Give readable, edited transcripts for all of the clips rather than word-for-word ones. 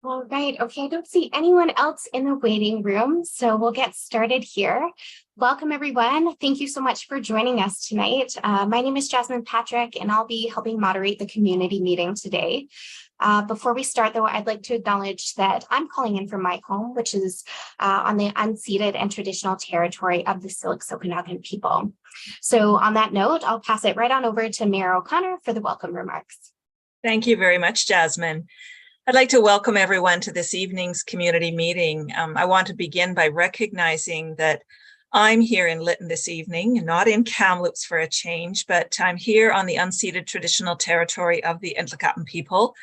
All right. Okay. I don't see anyone else in the waiting room, so we'll get started here. Welcome, everyone. Thank you so much for joining us tonight. My name is Jasmine Patrick, and I'll be helping moderate the community meeting today. Before we start, though, I'd like to acknowledge that I'm calling in from my home, which is on the unceded and traditional territory of the Syilx Okanagan people. So on that note, I'll pass it right on over to Mayor O'Connor for the welcome remarks. Thank you very much, Jasmine. I'd like to welcome everyone to this evening's community meeting. I want to begin by recognizing that I'm here in Lytton this evening, not in Kamloops for a change, but I'm here on the unceded traditional territory of the Ntlaka'pamux people,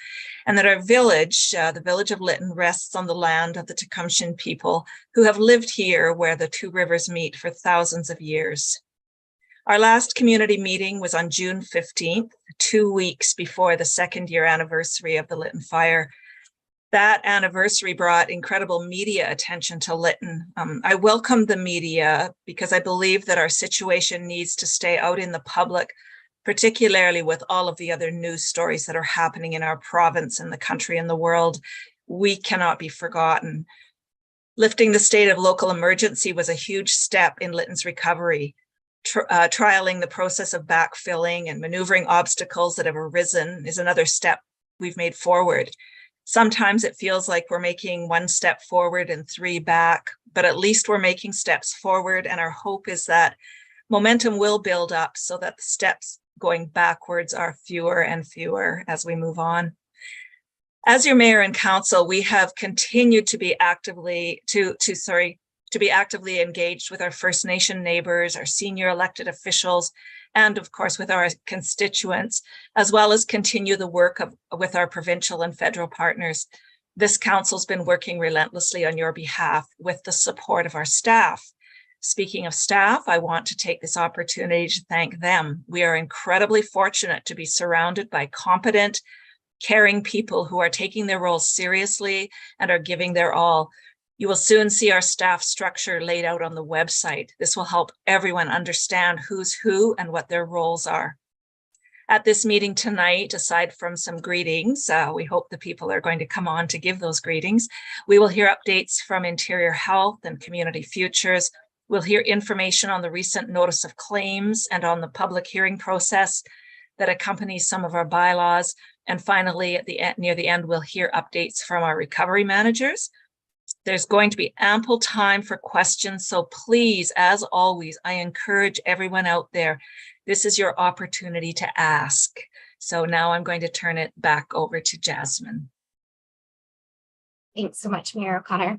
and that our village, the Village of Lytton, rests on the land of the Tecumseh people who have lived here where the two rivers meet for thousands of years. Our last community meeting was on June 15th, 2 weeks before the second-year anniversary of the Lytton fire. That anniversary brought incredible media attention to Lytton. I welcome the media because I believe that our situation needs to stay out in the public, particularly with all of the other news stories that are happening in our province and the country and the world. We cannot be forgotten. Lifting the state of local emergency was a huge step in Lytton's recovery. Trialing the process of backfilling and maneuvering obstacles that have arisen is another step we've made forward. Sometimes it feels like we're making one step forward and three back, but at least we're making steps forward, and our hope is that momentum will build up so that the steps going backwards are fewer and fewer as we move on. As your mayor and council, we have continued to be actively engaged with our First Nation neighbors, our senior elected officials, and of course with our constituents, as well as continue the work with our provincial and federal partners. This council's been working relentlessly on your behalf with the support of our staff. Speaking of staff, I want to take this opportunity to thank them. We are incredibly fortunate to be surrounded by competent, caring people who are taking their roles seriously and are giving their all. You will soon see our staff structure laid out on the website. This will help everyone understand who's who and what their roles are. At this meeting tonight, aside from some greetings, we hope the people are going to come on to give those greetings. We will hear updates from Interior Health and Community Futures. We'll hear information on the recent notice of claims and on the public hearing process that accompanies some of our bylaws. And finally, near the end, we'll hear updates from our recovery managers. There's going to be ample time for questions, so please, as always, I encourage everyone out there, this is your opportunity to ask. So now I'm going to turn it back over to Jasmine. Thanks so much, Mayor O'Connor.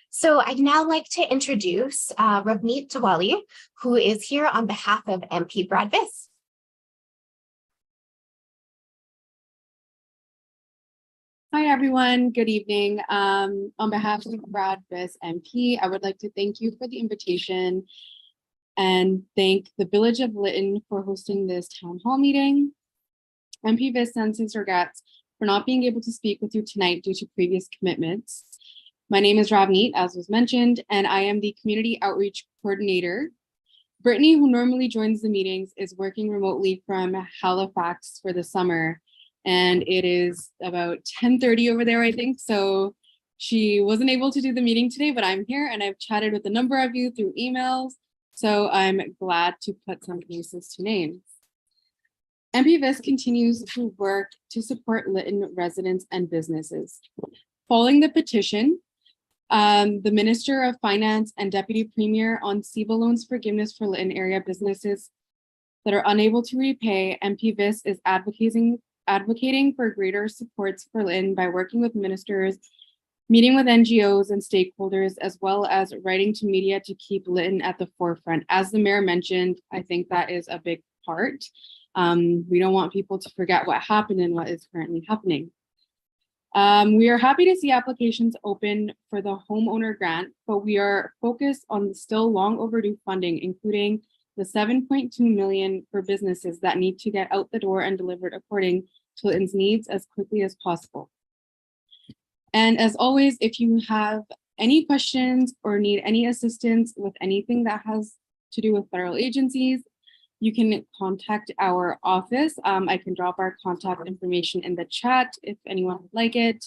So I'd now like to introduce Ravneet Diwali, who is here on behalf of MP Brad Biss. Hi, everyone. Good evening. On behalf of Brad Biss MP, I would like to thank you for the invitation and thank the Village of Lytton for hosting this town hall meeting. MP Biss sends his regrets for not being able to speak with you tonight due to previous commitments. My name is Ravneet, as was mentioned, and I am the Community Outreach Coordinator. Brittany, who normally joins the meetings, is working remotely from Halifax for the summer. And it is about 10:30 over there, I think. So she wasn't able to do the meeting today, but I'm here and I've chatted with a number of you through emails. So I'm glad to put some faces to names. MP Biss continues to work to support Lytton residents and businesses. Following the petition, the Minister of Finance and Deputy Premier on CEBA loans forgiveness for Lytton area businesses that are unable to repay, MP Biss is advocating for greater supports for Lytton by working with ministers, meeting with NGOs and stakeholders, as well as writing to media to keep Lytton at the forefront. As the mayor mentioned, I think that is a big part. We don't want people to forget what happened and what is currently happening. We are happy to see applications open for the homeowner grant, but we are focused on the still long overdue funding, including the $7.2 million for businesses that need to get out the door and delivered according to Lytton's needs as quickly as possible. And as always, if you have any questions or need any assistance with anything that has to do with federal agencies, you can contact our office. I can drop our contact information in the chat if anyone would like it.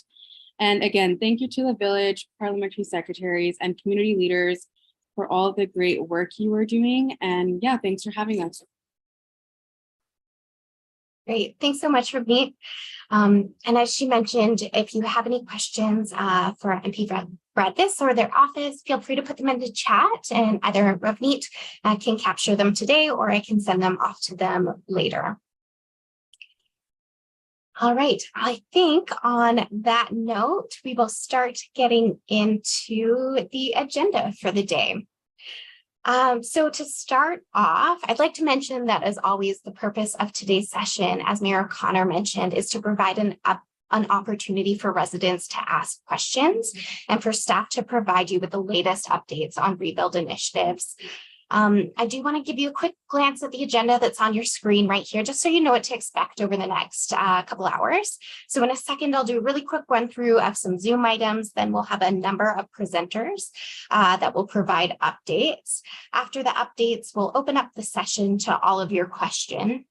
And again, thank you to the village, parliamentary secretaries, and community leaders for all the great work you are doing. And yeah, thanks for having us. Great. Thanks so much, Ravneet. And as she mentioned, if you have any questions for MP Bradvis or their office, feel free to put them into chat, and either Ravneet can capture them today, or I can send them off to them later. All right, I think on that note, we will start getting into the agenda for the day. So to start off, I'd like to mention that, as always, the purpose of today's session, as Mayor Connor mentioned, is to provide an opportunity for residents to ask questions and for staff to provide you with the latest updates on rebuild initiatives. I do want to give you a quick glance at the agenda that's on your screen right here, just so you know what to expect over the next couple hours. So in a second, I'll do a really quick run through of some Zoom items. Then we'll have a number of presenters that will provide updates. After the updates, we'll open up the session to all of your questions.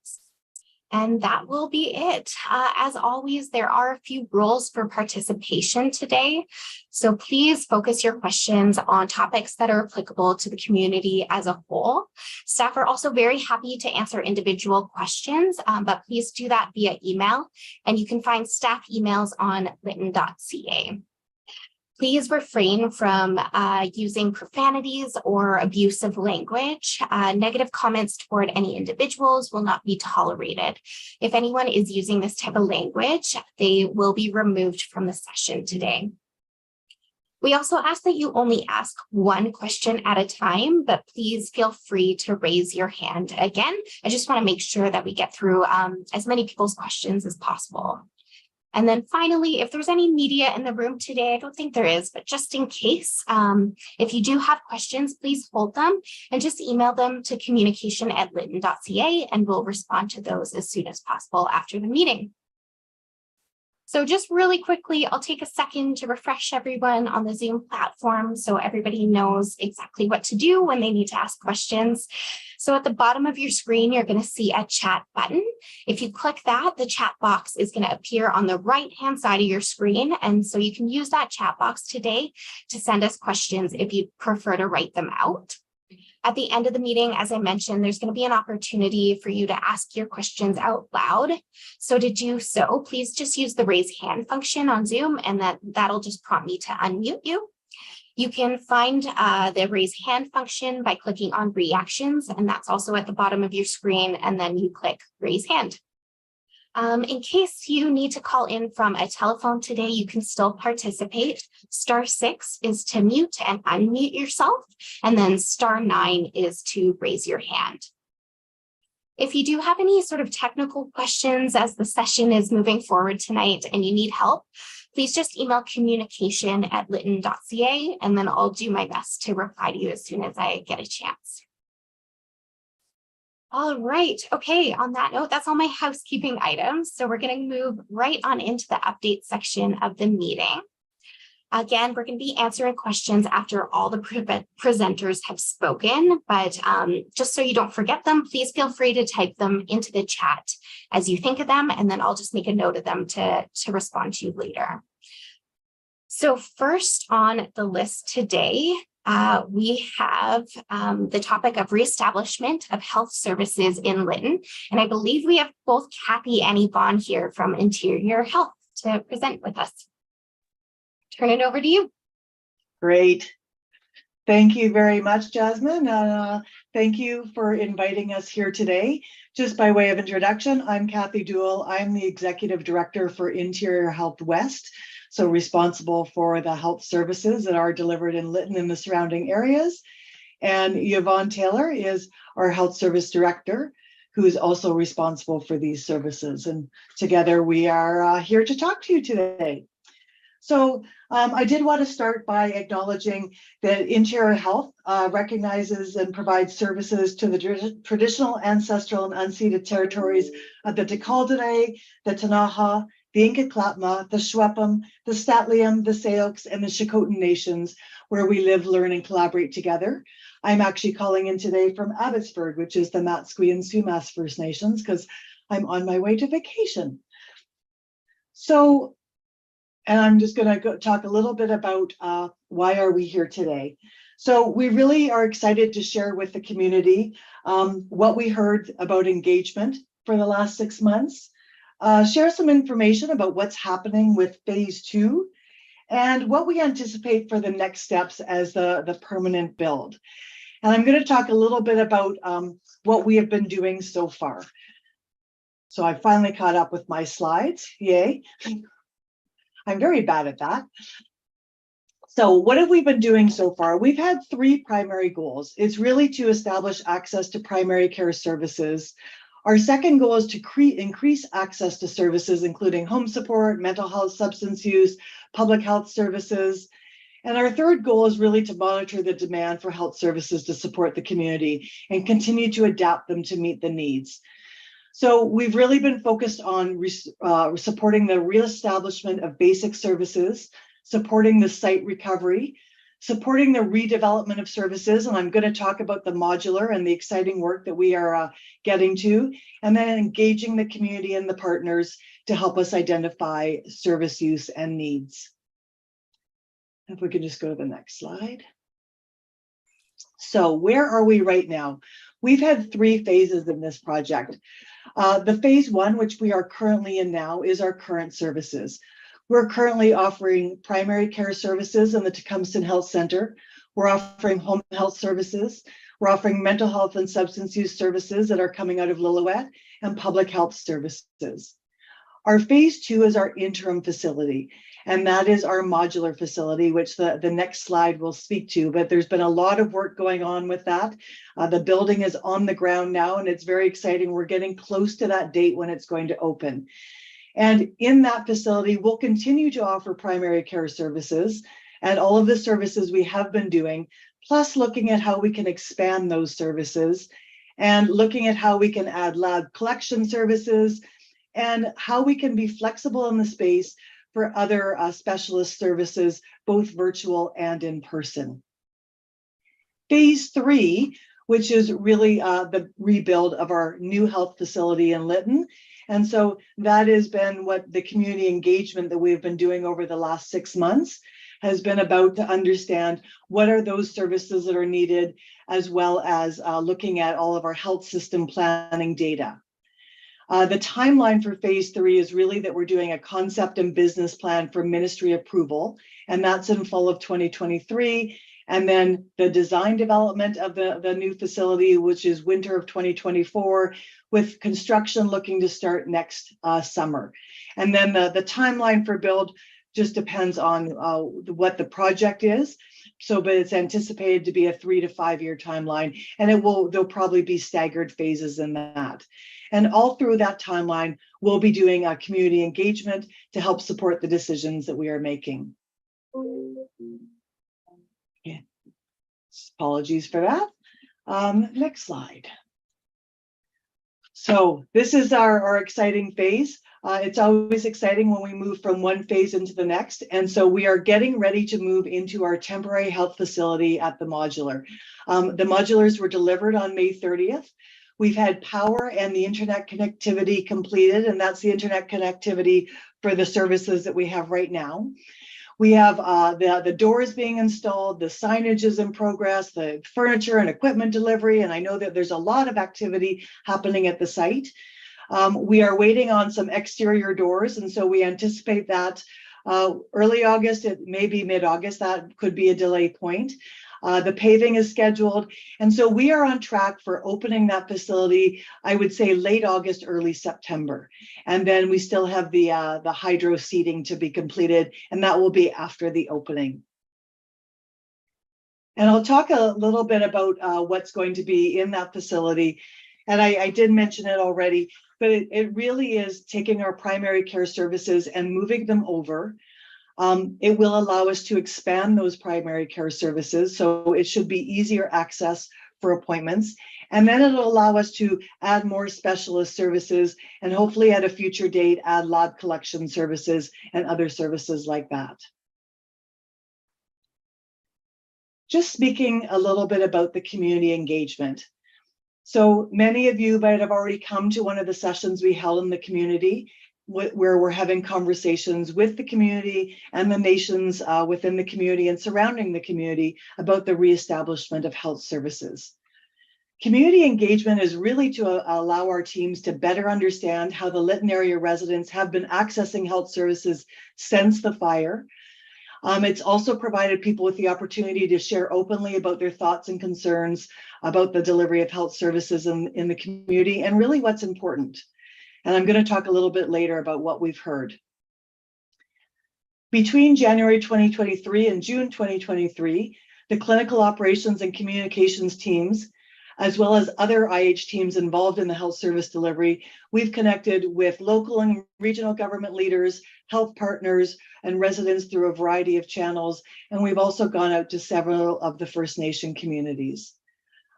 And that will be it. As always, there are a few rules for participation today. So please focus your questions on topics that are applicable to the community as a whole. Staff are also very happy to answer individual questions, but please do that via email. And you can find staff emails on lytton.ca. Please refrain from using profanities or abusive language. Negative comments toward any individuals will not be tolerated. If anyone is using this type of language, they will be removed from the session today. We also ask that you only ask one question at a time, but please feel free to raise your hand again. I just want to make sure that we get through as many people's questions as possible. And then finally, if there's any media in the room today, I don't think there is, but just in case, if you do have questions, please hold them and just email them to communication@lytton.ca, and we'll respond to those as soon as possible after the meeting. So just really quickly, I'll take a second to refresh everyone on the Zoom platform so everybody knows exactly what to do when they need to ask questions. So at the bottom of your screen, you're going to see a chat button. If you click that, the chat box is going to appear on the right-hand side of your screen. And so you can use that chat box today to send us questions if you prefer to write them out. At the end of the meeting, as I mentioned, there's going to be an opportunity for you to ask your questions out loud. So to do so, please just use the raise hand function on Zoom, and that'll just prompt me to unmute you. You can find the raise hand function by clicking on reactions, and that's also at the bottom of your screen, and then you click raise hand. In case you need to call in from a telephone today, you can still participate. *6 is to mute and unmute yourself, and then *9 is to raise your hand. If you do have any sort of technical questions as the session is moving forward tonight and you need help, please just email communication@lytton.ca, and then I'll do my best to reply to you as soon as I get a chance. All right. Okay. On that note, that's all my housekeeping items. So we're going to move right on into the update section of the meeting. Again, we're going to be answering questions after all the presenters have spoken, but just so you don't forget them, please feel free to type them into the chat as you think of them, and then I'll just make a note of them to respond to you later. So first on the list today, we have the topic of reestablishment of health services in Lytton. And I believe we have both Kathy and Yvonne here from Interior Health to present with us. Turn it over to you. Great. Thank you very much, Jasmine. Thank you for inviting us here today. Just by way of introduction, I'm Kathy Duell. I'm the Executive Director for Interior Health West, so responsible for the health services that are delivered in Lytton and the surrounding areas. And Yvonne Taylor is our Health Service Director, who is also responsible for these services. And together we are here to talk to you today. So I did want to start by acknowledging that Interior Health recognizes and provides services to the traditional, ancestral, and unceded territories of the Tekaldere, the Tanaha, the Inkaklapma, the Shwepum, the Statliam, the Sayoks, and the Shikotan nations, where we live, learn, and collaborate together. I'm actually calling in today from Abbotsford, which is the Matsqui and Sumas First Nations, because I'm on my way to vacation. So And I'm just going to talk a little bit about why are we here today. So we really are excited to share with the community what we heard about engagement for the last 6 months, share some information about what's happening with phase 2, and what we anticipate for the next steps as the permanent build. And I'm going to talk a little bit about what we have been doing so far. So I finally caught up with my slides. Yay. I'm very bad at that. So what have we been doing so far? We've had 3 primary goals. It's really to establish access to primary care services. Our second goal is to increase access to services, including home support, mental health, substance use, public health services. And our third goal is really to monitor the demand for health services to support the community and continue to adapt them to meet the needs. So we've really been focused on supporting the reestablishment of basic services, supporting the site recovery, supporting the redevelopment of services, and I'm going to talk about the modular and the exciting work that we are getting to, and then engaging the community and the partners to help us identify service use and needs. If we could just go to the next slide. So where are we right now? We've had 3 phases in this project. The phase 1, which we are currently in now, is our current services. We're currently offering primary care services in the Tecumseh Health Center. We're offering home health services. We're offering mental health and substance use services that are coming out of Lillooet, and public health services. Our phase 2 is our interim facility, and that is our modular facility, which the next slide will speak to, but there's been a lot of work going on with that. The building is on the ground now, and it's very exciting. We're getting close to that date when it's going to open. And in that facility, we'll continue to offer primary care services and all of the services we have been doing, plus looking at how we can expand those services and looking at how we can add lab collection services and how we can be flexible in the space for other specialist services, both virtual and in person. Phase 3, which is really the rebuild of our new health facility in Lytton. And so that has been what the community engagement that we've been doing over the last 6 months has been about, to understand what are those services that are needed, as well as looking at all of our health system planning data. The timeline for phase 3 is really that we're doing a concept and business plan for ministry approval, and that's in fall of 2023. And then the design development of the new facility, which is winter of 2024, with construction looking to start next summer. And then the timeline for build just depends on what the project is. So, but it's anticipated to be a 3 to 5 year timeline, and there'll probably be staggered phases in that. And all through that timeline, we'll be doing a community engagement to help support the decisions that we are making. Yeah. Apologies for that. Next slide. So this is our exciting phase. It's always exciting when we move from one phase into the next. And so we are getting ready to move into our temporary health facility at the modular. The modulars were delivered on May 30th. We've had power and the internet connectivity completed, and that's the internet connectivity for the services that we have right now. We have the doors being installed, the signage is in progress, the furniture and equipment delivery, and I know that there's a lot of activity happening at the site. We are waiting on some exterior doors, and so we anticipate that early August, it may be mid-August, that could be a delay point. The paving is scheduled, and so we are on track for opening that facility, I would say late August, early September. And then we still have the hydro seeding to be completed, and that will be after the opening. And I'll talk a little bit about what's going to be in that facility. And I did mention it already, but it really is taking our primary care services and moving them over. It will allow us to expand those primary care services, so it should be easier access for appointments. And then it'll allow us to add more specialist services, and hopefully at a future date, add lab collection services and other services like that. Just speaking a little bit about the community engagement. So many of you might have already come to one of the sessions we held in the community. where we're having conversations with the community and the nations within the community and surrounding the community about the reestablishment of health services. Community engagement is really to allow our teams to better understand how the Lytton area residents have been accessing health services since the fire. It's also provided people with the opportunity to share openly about their thoughts and concerns about the delivery of health services in the community and really what's important. And I'm going to talk a little bit later about what we've heard. Between January 2023 and June 2023, the clinical operations and communications teams, as well as other IH teams involved in the health service delivery, we've connected with local and regional government leaders, health partners, and residents through a variety of channels. And we've also gone out to several of the First Nation communities.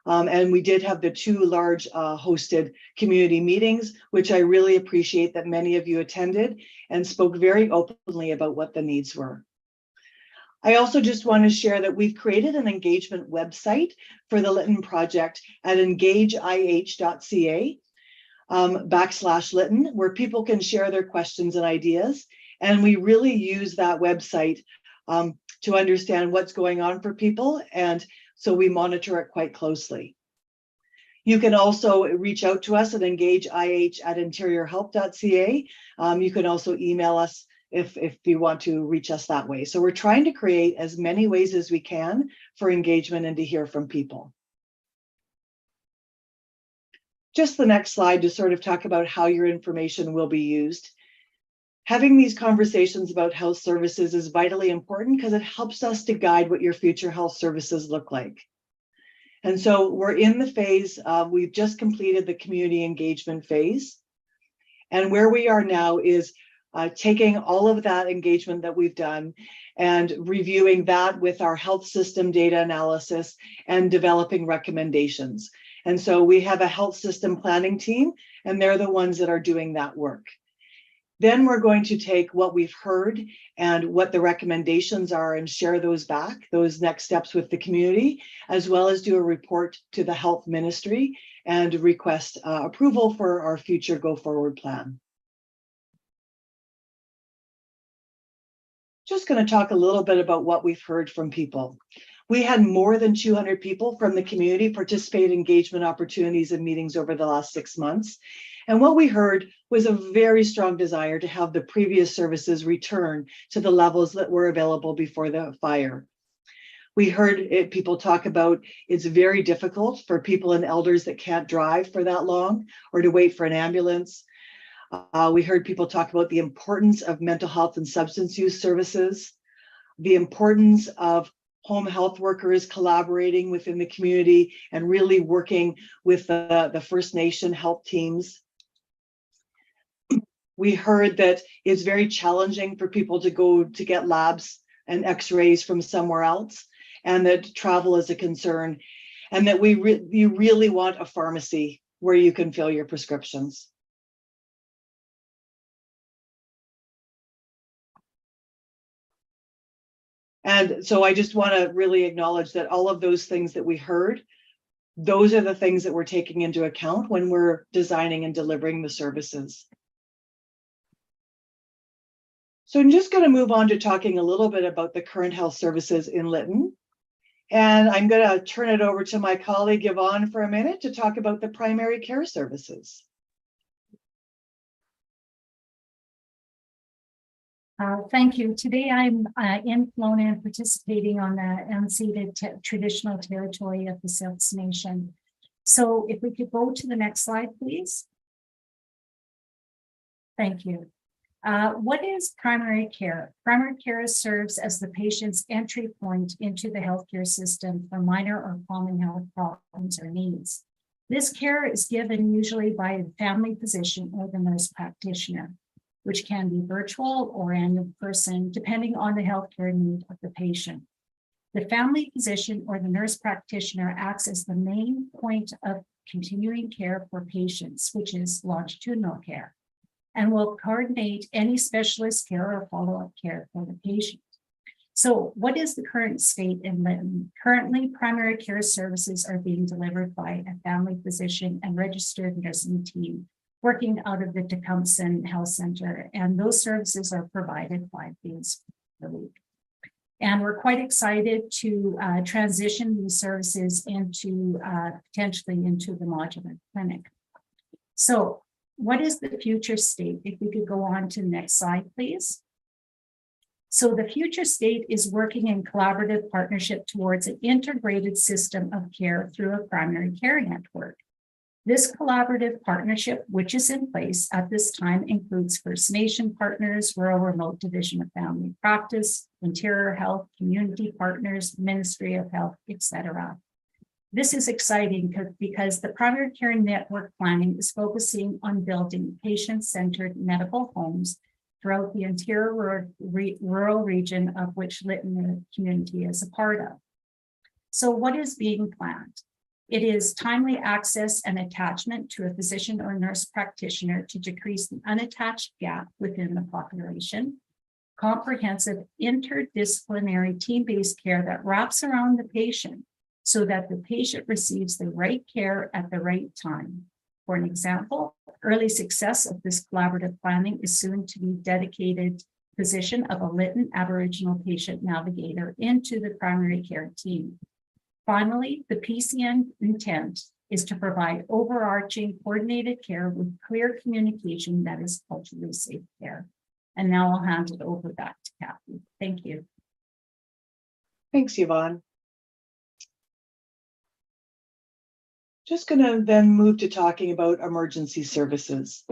And we did have the 2 large hosted community meetings, which I really appreciate that many of you attended and spoke very openly about what the needs were. I also just want to share that we've created an engagement website for the Lytton project at engageih.ca /Lytton, where people can share their questions and ideas. And we really use that website to understand what's going on for people. And so we monitor it quite closely. You can also reach out to us at engageih@interiorhelp.ca. You can also email us if you want to reach us that way. So we're trying to create as many ways as we can for engagement and to hear from people. Just the next slide to sort of talk about how your information will be used. Having these conversations about health services is vitally important because it helps us to guide what your future health services look like. And so we're in the phase, we've just completed the community engagement phase. And where we are now is taking all of that engagement that we've done and reviewing that with our health system data analysis and developing recommendations. And so we have a health system planning team, and they're the ones that are doing that work. Then we're going to take what we've heard and what the recommendations are and share those back, those next steps with the community, as well as do a report to the health ministry and request approval for our future go forward plan. Just going to talk a little bit about what we've heard from people. We had more than 200 people from the community participate in engagement opportunities and meetings over the last 6 months. And what we heard was a very strong desire to have the previous services return to the levels that were available before the fire. We heard people talk about it's very difficult for people and elders that can't drive for that long or to wait for an ambulance. We heard people talk about the importance of mental health and substance use services, the importance of home health workers collaborating within the community and really working with the First Nation health teams. We heard that it's very challenging for people to go to get labs and x-rays from somewhere else, and that travel is a concern, and that you really want a pharmacy where you can fill your prescriptions. And so I just want to really acknowledge that all of those things that we heard, those are the things that we're taking into account when we're designing and delivering the services. So I'm just going to move on to talking a little bit about the current health services in Lytton. And I'm going to turn it over to my colleague Yvonne for a minute to talk about the primary care services. Thank you. Today I'm in Kelowna and participating on the unceded traditional territory of the Silks Nation. So if we could go to the next slide, please. Thank you. What is primary care? Primary care serves as the patient's entry point into the healthcare system for minor or common health problems or needs. This care is given usually by the family physician or the nurse practitioner, which can be virtual or in person, depending on the healthcare need of the patient. The family physician or the nurse practitioner acts as the main point of continuing care for patients, which is longitudinal care, and will coordinate any specialist care or follow-up care for the patient. So what is the current state in Lytton? Currently, primary care services are being delivered by a family physician and registered nursing team working out of the Tecumseh Health Center, and those services are provided 5 days a week. And we're quite excited to transition these services into potentially into the modular clinic. So what is the future state? If we could go on to the next slide, please. So the future state is working in collaborative partnership towards an integrated system of care through a primary care network. This collaborative partnership, which is in place at this time, includes First Nation partners, Rural Remote Division of Family Practice, Interior Health, community partners, Ministry of Health, etc. This is exciting because the primary care network planning is focusing on building patient-centered medical homes throughout the interior rural region of which Lytton community is a part of. So what is being planned? It is timely access and attachment to a physician or nurse practitioner to decrease the unattached gap within the population, comprehensive interdisciplinary team-based care that wraps around the patient so that the patient receives the right care at the right time. For an example, early success of this collaborative planning is soon to be dedicated position of a Lytton Aboriginal patient navigator into the primary care team. Finally, the PCN intent is to provide overarching coordinated care with clear communication that is culturally safe care. And now I'll hand it over back to Kathy. Thank you. Thanks, Yvonne. Just going to then move to talking about emergency services.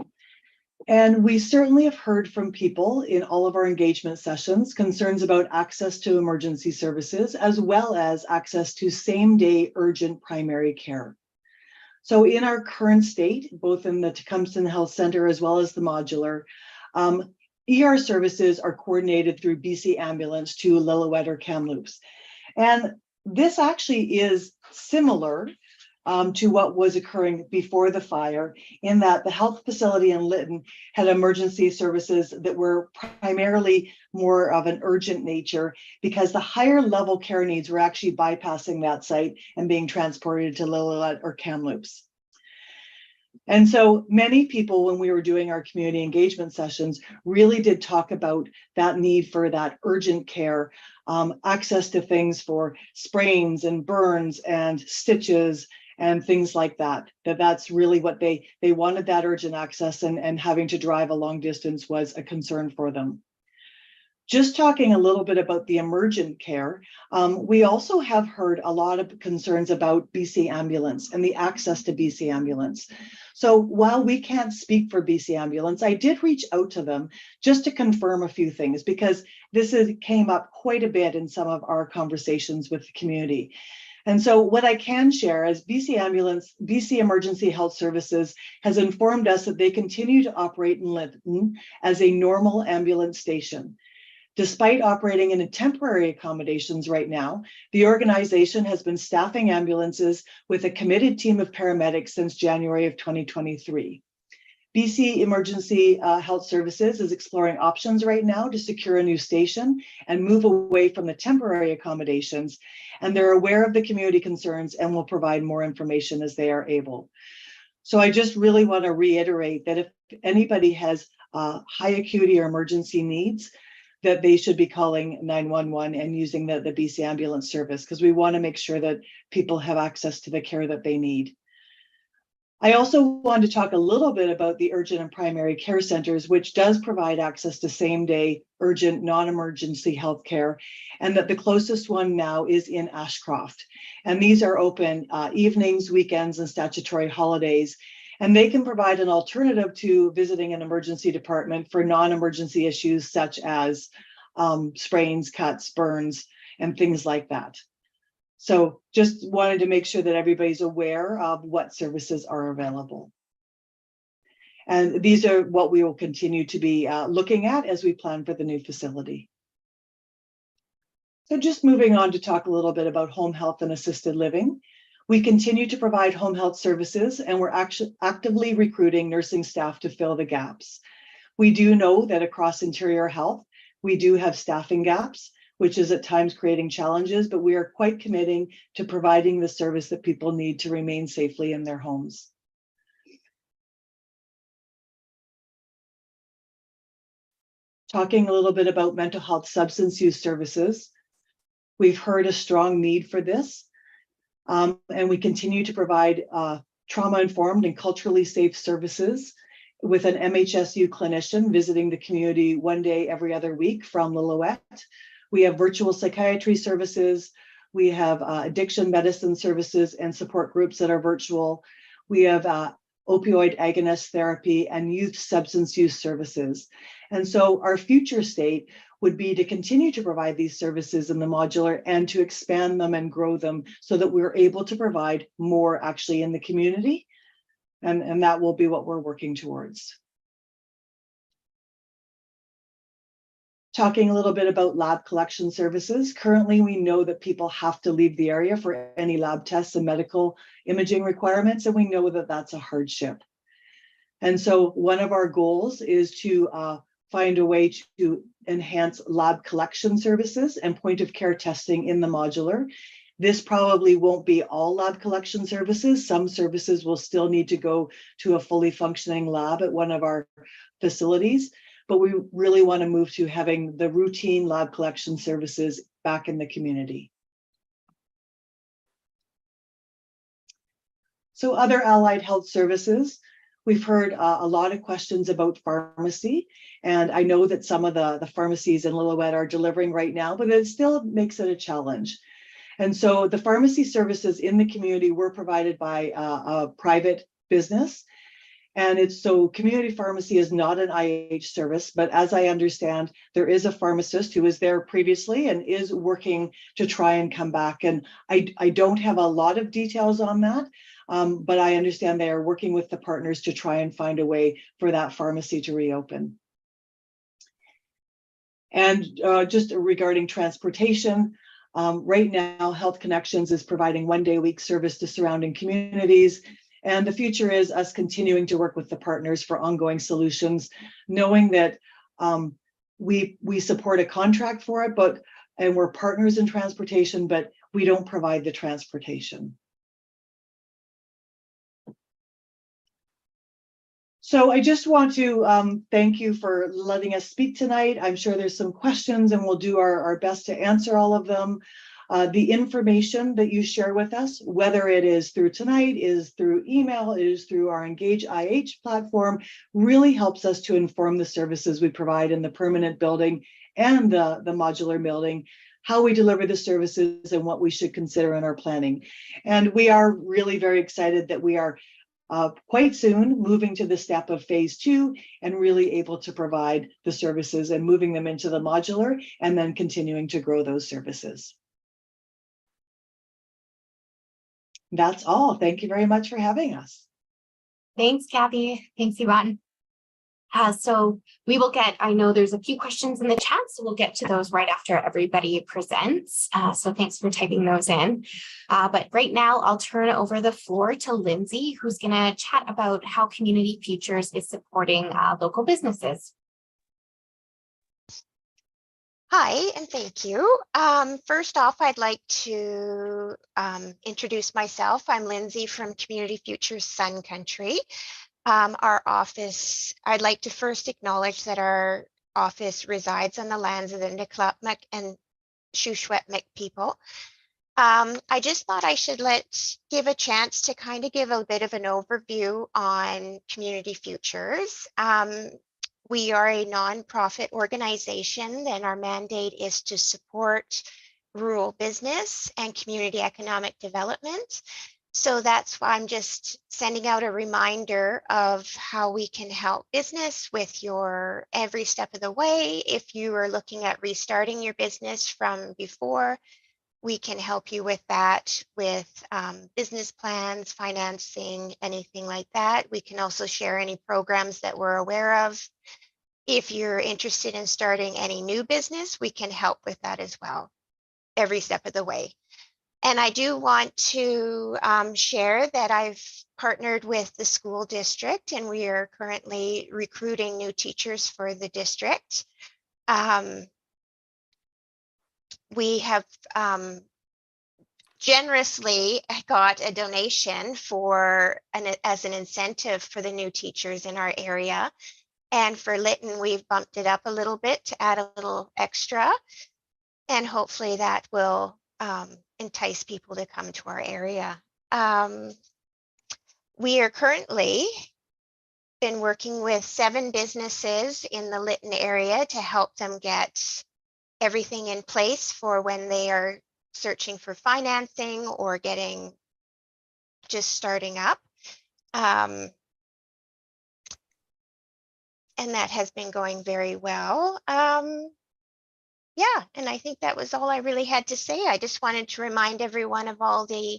And we certainly have heard from people in all of our engagement sessions concerns about access to emergency services, as well as access to same-day urgent primary care. So in our current state, both in the Tecumseh Health Center as well as the modular, ER services are coordinated through BC Ambulance to Lillooet or Kamloops. And this actually is similar to what was occurring before the fire, in that the health facility in Lytton had emergency services that were primarily more of an urgent nature, because the higher level care needs were actually bypassing that site and being transported to Lillooet or Kamloops. And so many people, when we were doing our community engagement sessions, really did talk about that need for that urgent care, access to things for sprains and burns and stitches and things like that. That's really what they wanted, that urgent access, and having to drive a long distance was a concern for them. Just talking a little bit about the emergent care, we also have heard a lot of concerns about BC Ambulance and the access to BC Ambulance. So while we can't speak for BC Ambulance, I did reach out to them just to confirm a few things, because this came up quite a bit in some of our conversations with the community. And so what I can share is BC Emergency Health Services has informed us that they continue to operate in Lytton as a normal ambulance station. Despite operating in temporary accommodations right now, the organization has been staffing ambulances with a committed team of paramedics since January of 2023. BC Emergency Health Services is exploring options right now to secure a new station and move away from the temporary accommodations. And they're aware of the community concerns and will provide more information as they are able. So I just really want to reiterate that if anybody has high acuity or emergency needs, that they should be calling 911 and using the BC Ambulance service, because we want to make sure that people have access to the care that they need. I also wanted to talk a little bit about the urgent and primary care centers, which does provide access to same-day urgent non-emergency health care, and that the closest one now is in Ashcroft. And these are open evenings, weekends, and statutory holidays. And they can provide an alternative to visiting an emergency department for non-emergency issues such as sprains, cuts, burns, and things like that. So just wanted to make sure that everybody's aware of what services are available. And these are what we will continue to be looking at as we plan for the new facility. So just moving on to talk a little bit about home health and assisted living. We continue to provide home health services, and we're actually actively recruiting nursing staff to fill the gaps. We do know that across Interior Health, we do have staffing gaps, which is at times creating challenges, but we are quite committing to providing the service that people need to remain safely in their homes. talking a little bit about mental health substance use services. We've heard a strong need for this, and we continue to provide trauma-informed and culturally safe services with an MHSU clinician visiting the community one day every other week from Lillooet. We have virtual psychiatry services. We have addiction medicine services and support groups that are virtual. We have opioid agonist therapy and youth substance use services. And so our future state would be to continue to provide these services in the modular and to expand them and grow them so that we're able to provide more actually in the community. And that will be what we're working towards. Talking a little bit about lab collection services. Currently, we know that people have to leave the area for any lab tests and medical imaging requirements, and we know that that's a hardship. And so one of our goals is to find a way to enhance lab collection services and point of care testing in the modular. This probably won't be all lab collection services. Some services will still need to go to a fully functioning lab at one of our facilities, but we really want to move to having the routine lab collection services back in the community. So other allied health services, we've heard a lot of questions about pharmacy, and I know that some of the pharmacies in Lillooet are delivering right now, but it still makes it a challenge. And so the pharmacy services in the community were provided by a private business. And it's so community pharmacy is not an IH service, but as I understand, there is a pharmacist who was there previously and is working to try and come back. And I don't have a lot of details on that, but I understand they are working with the partners to try and find a way for that pharmacy to reopen. And just regarding transportation, right now, Health Connections is providing one-day-a-week service to surrounding communities. And the future is us continuing to work with the partners for ongoing solutions, knowing that we support a contract for it, and we're partners in transportation, but we don't provide the transportation. So I just want to thank you for letting us speak tonight. I'm sure there's some questions and we'll do our best to answer all of them. The information that you share with us, whether it is through tonight, is through email, is through our Engage IH platform, really helps us to inform the services we provide in the permanent building and the modular building, how we deliver the services and what we should consider in our planning. And we are really very excited that we are quite soon moving to the step of phase 2 and really able to provide the services and moving them into the modular and then continuing to grow those services. That's all. Thank you very much for having us. Thanks, Kathy. Thanks, Yvonne. So we will get, I know there's a few questions in the chat, so we'll get to those right after everybody presents. So thanks for typing those in. But right now, I'll turn over the floor to Lindsay, who's going to chat about how Community Futures is supporting local businesses. Hi, and thank you. First off, I'd like to introduce myself. I'm Lindsay from Community Futures Sun Country. Our office, I'd like to first acknowledge that our office resides on the lands of the Niklapmuk and Shuswapmuk people. I just thought I should give a chance to kind of give a bit of an overview on Community Futures. We are a nonprofit organization, and our mandate is to support rural business and community economic development. So that's why I'm just sending out a reminder of how we can help business with your every step of the way. If you are looking at restarting your business from before, we can help you with that, with business plans, financing, anything like that. We can also share any programs that we're aware of. If you're interested in starting any new business, we can help with that as well, every step of the way. And I do want to share that I've partnered with the school district, and we are currently recruiting new teachers for the district. We have generously got a donation as an incentive for the new teachers in our area. And for Lytton, we've bumped it up a little bit to add a little extra. And hopefully that will entice people to come to our area. We are currently been working with 7 businesses in the Lytton area to help them get everything in place for when they are searching for financing or just starting up. And that has been going very well. Yeah, and I think that was all I really had to say. I just wanted to remind everyone of all the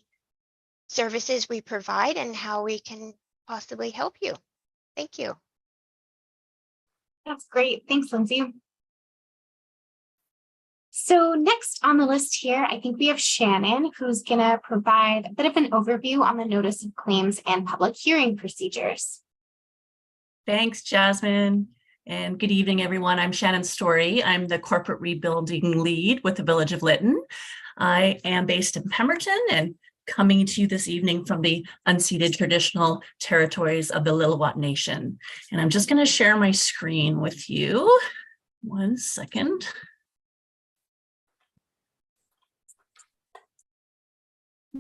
services we provide and how we can possibly help you. Thank you. That's great. Thanks, Lindsay. So next on the list here, I think we have Shannon, who's going to provide a bit of an overview on the notice of claims and public hearing procedures. Thanks, Jasmine. And good evening, everyone. I'm Shannon Story. I'm the corporate rebuilding lead with the Village of Lytton. I am based in Pemberton and coming to you this evening from the unceded traditional territories of the Lillooet Nation. And I'm just going to share my screen with you. 1 second.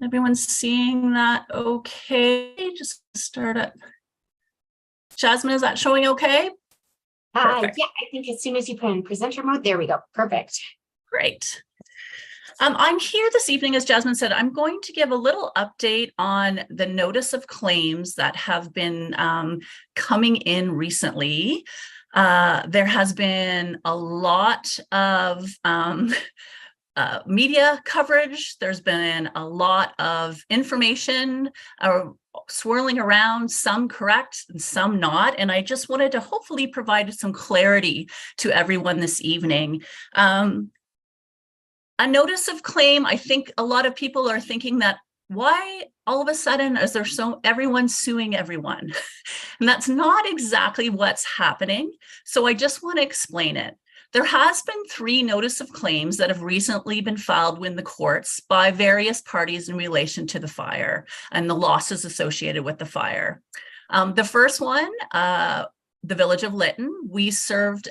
Everyone's seeing that okay? Just start up. Jasmine, is that showing okay? Yeah, I think as soon as you put in presenter mode, there we go. Perfect. Great. I'm here this evening, as Jasmine said. I'm going to give a little update on the notice of claims that have been coming in recently. There has been a lot of media coverage. There's been a lot of information swirling around, some correct and some not. And I just wanted to hopefully provide some clarity to everyone this evening. A notice of claim, I think a lot of people are thinking that why all of a sudden is there everyone suing everyone? And that's not exactly what's happening. So I just want to explain it. There has been 3 notice of claims that have recently been filed in the courts by various parties in relation to the fire and the losses associated with the fire. The first one, the Village of Lytton, we filed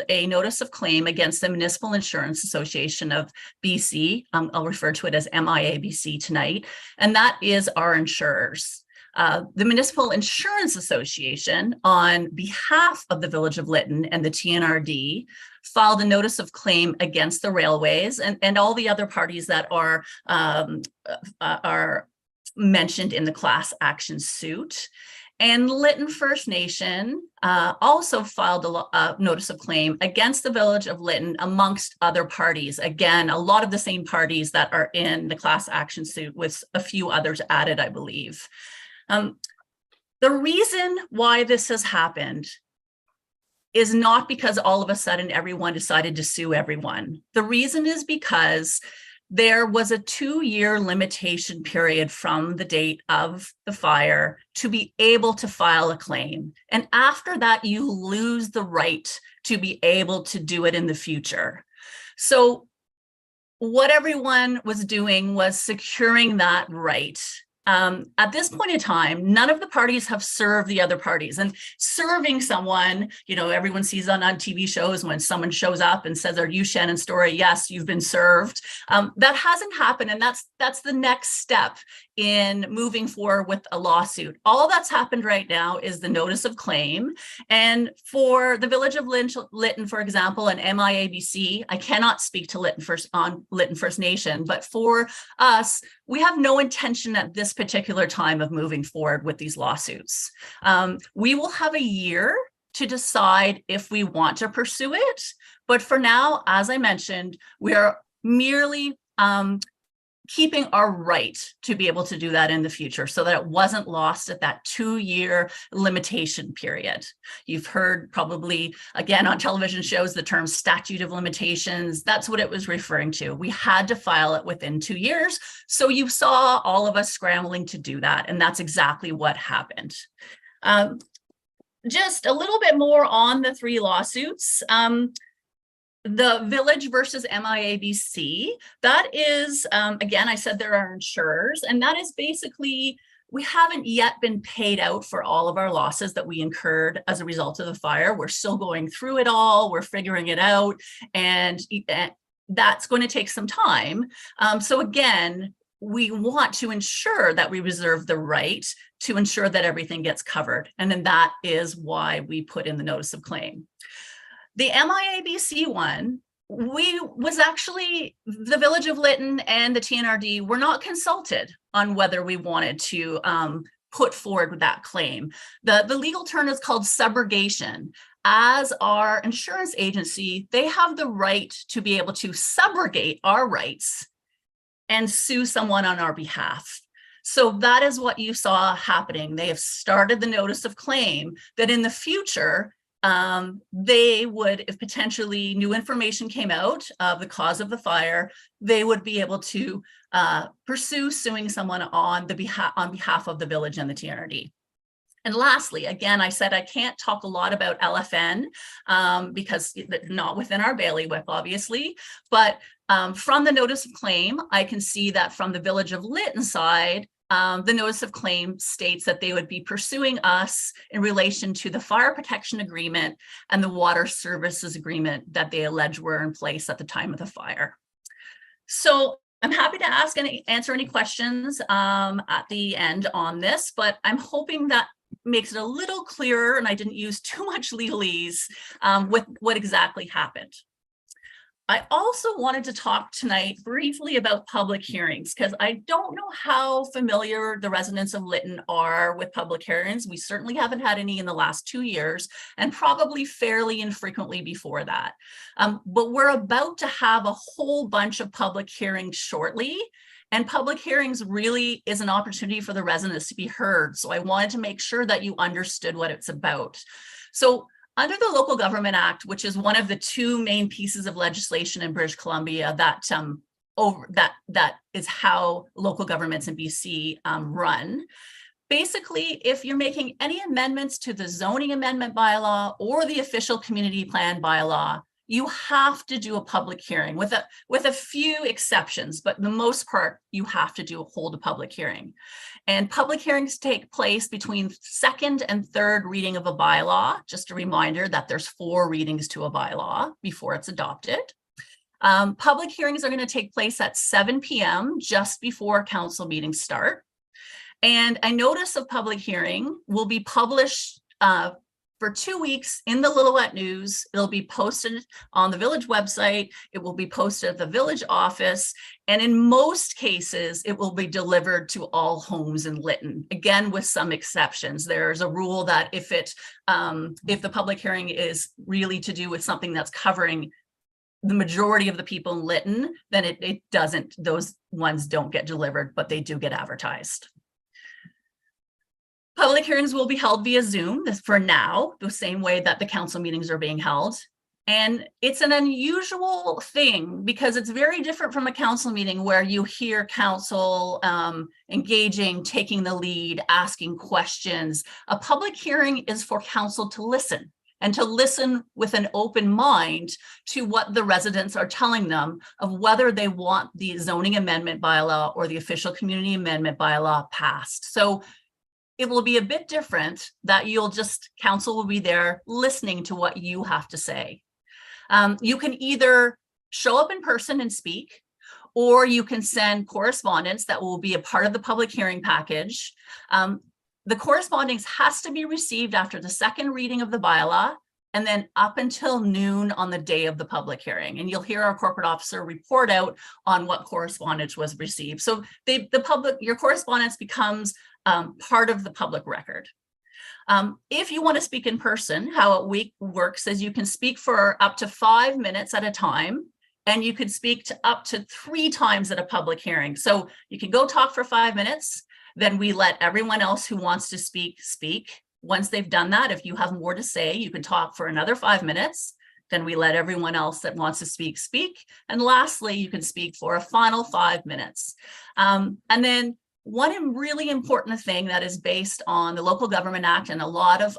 a notice of claim against the Municipal Insurance Association of BC. I'll refer to it as MIABC tonight, and that is our insurers. The Municipal Insurance Association, on behalf of the Village of Lytton and the TNRD, filed a notice of claim against the railways and all the other parties that are mentioned in the class action suit. And Lytton First Nation also filed a notice of claim against the Village of Lytton, amongst other parties. Again, a lot of the same parties that are in the class action suit, with a few others added, I believe. The reason why this has happened is not because all of a sudden everyone decided to sue everyone. The reason is because there was a 2-year limitation period from the date of the fire to be able to file a claim. And after that, you lose the right to be able to do it in the future. So what everyone was doing was securing that right. At this point in time, none of the parties have served the other parties. And serving someone, everyone sees on TV shows when someone shows up and says, "Are you Shannon Story?" Yes, you've been served. That hasn't happened. And that's the next step in moving forward with a lawsuit. All that's happened right now is the notice of claim. And for the Village of Lytton, for example, and MIABC, I cannot speak to Lytton First Nation, but for us, we have no intention at this particular time of moving forward with these lawsuits. We will have a year to decide if we want to pursue it. But for now, as I mentioned, we are merely keeping our right to be able to do that in the future so that it wasn't lost at that 2-year limitation period. You've heard probably, again, on television shows, the term statute of limitations. That's what it was referring to. We had to file it within 2 years. So you saw all of us scrambling to do that. And that's exactly what happened. Just a little bit more on the 3 lawsuits. The Village versus MIABC, that is, again, I said there are insurers, and that is basically We haven't yet been paid out for all of our losses that we incurred as a result of the fire. We're still going through it all. We're figuring it out, and that's going to take some time. So again, we want to ensure that we reserve the right to ensure that everything gets covered. And then that is why we put in the notice of claim. The MIABC one, was actually the Village of Lytton and the TNRD were not consulted on whether we wanted to put forward that claim. The legal term is called subrogation. As our insurance agency, they have the right to be able to subrogate our rights and sue someone on our behalf. So that is what you saw happening. They have started the notice of claim that in the future, they would, if potentially new information came out of the cause of the fire, they would be able to pursue suing someone on behalf of the village and the TNRD. And lastly, again, I said I can't talk a lot about LFN because not within our bailiwick, obviously, but from the notice of claim, I can see that from the Village of Lytton side, the notice of claim states that they would be pursuing us in relation to the fire protection agreement and the water services agreement that they allege were in place at the time of the fire. So I'm happy to answer any questions at the end on this, but I'm hoping that makes it a little clearer and I didn't use too much legalese with what exactly happened. I also wanted to talk tonight briefly about public hearings because I don't know how familiar the residents of Lytton are with public hearings. We certainly haven't had any in the last 2 years and probably fairly infrequently before that. But we're about to have a whole bunch of public hearings shortly. And public hearings really is an opportunity for the residents to be heard. So I wanted to make sure that you understood what it's about. So under the Local Government Act, which is one of the two main pieces of legislation in British Columbia that is how local governments in BC run. Basically, if you're making any amendments to the zoning amendment bylaw or the official community plan bylaw, you have to do a public hearing with a few exceptions, but the most part, you have to hold a public hearing. And public hearings take place between second and third reading of a bylaw. Just a reminder that there's 4 readings to a bylaw before it's adopted. Public hearings are going to take place at 7 p.m. just before council meetings start. And a notice of public hearing will be published for 2 weeks in the Lillooet News. It'll be posted on the village website. It will be posted at the village office. And in most cases, it will be delivered to all homes in Lytton, again, with some exceptions. There's a rule that if the public hearing is really to do with something that's covering the majority of the people in Lytton, then it doesn't, those ones don't get delivered, but they do get advertised. Public hearings will be held via Zoom for now, the same way that the council meetings are being held. And it's an unusual thing because it's very different from a council meeting where you hear council engaging, taking the lead, asking questions. A public hearing is for council to listen and to listen with an open mind to what the residents are telling them of whether they want the zoning amendment bylaw or the official community amendment bylaw passed. So it will be a bit different that council will be there listening to what you have to say. You can either show up in person and speak, or you can send correspondence that will be a part of the public hearing package. The correspondence has to be received after the second reading of the bylaw and then up until noon on the day of the public hearing. And you'll hear our corporate officer report out on what correspondence was received. So your correspondence becomes part of the public record. If you want to speak in person, how it works is you can speak for up to 5 minutes at a time, and you could speak to up to 3 times at a public hearing. So you can go talk for 5 minutes, then we let everyone else who wants to speak. Once they've done that, if you have more to say, you can talk for another 5 minutes. Then we let everyone else that wants to speak. And lastly, you can speak for a final 5 minutes. And then one really important thing that is based on the Local Government Act and a lot of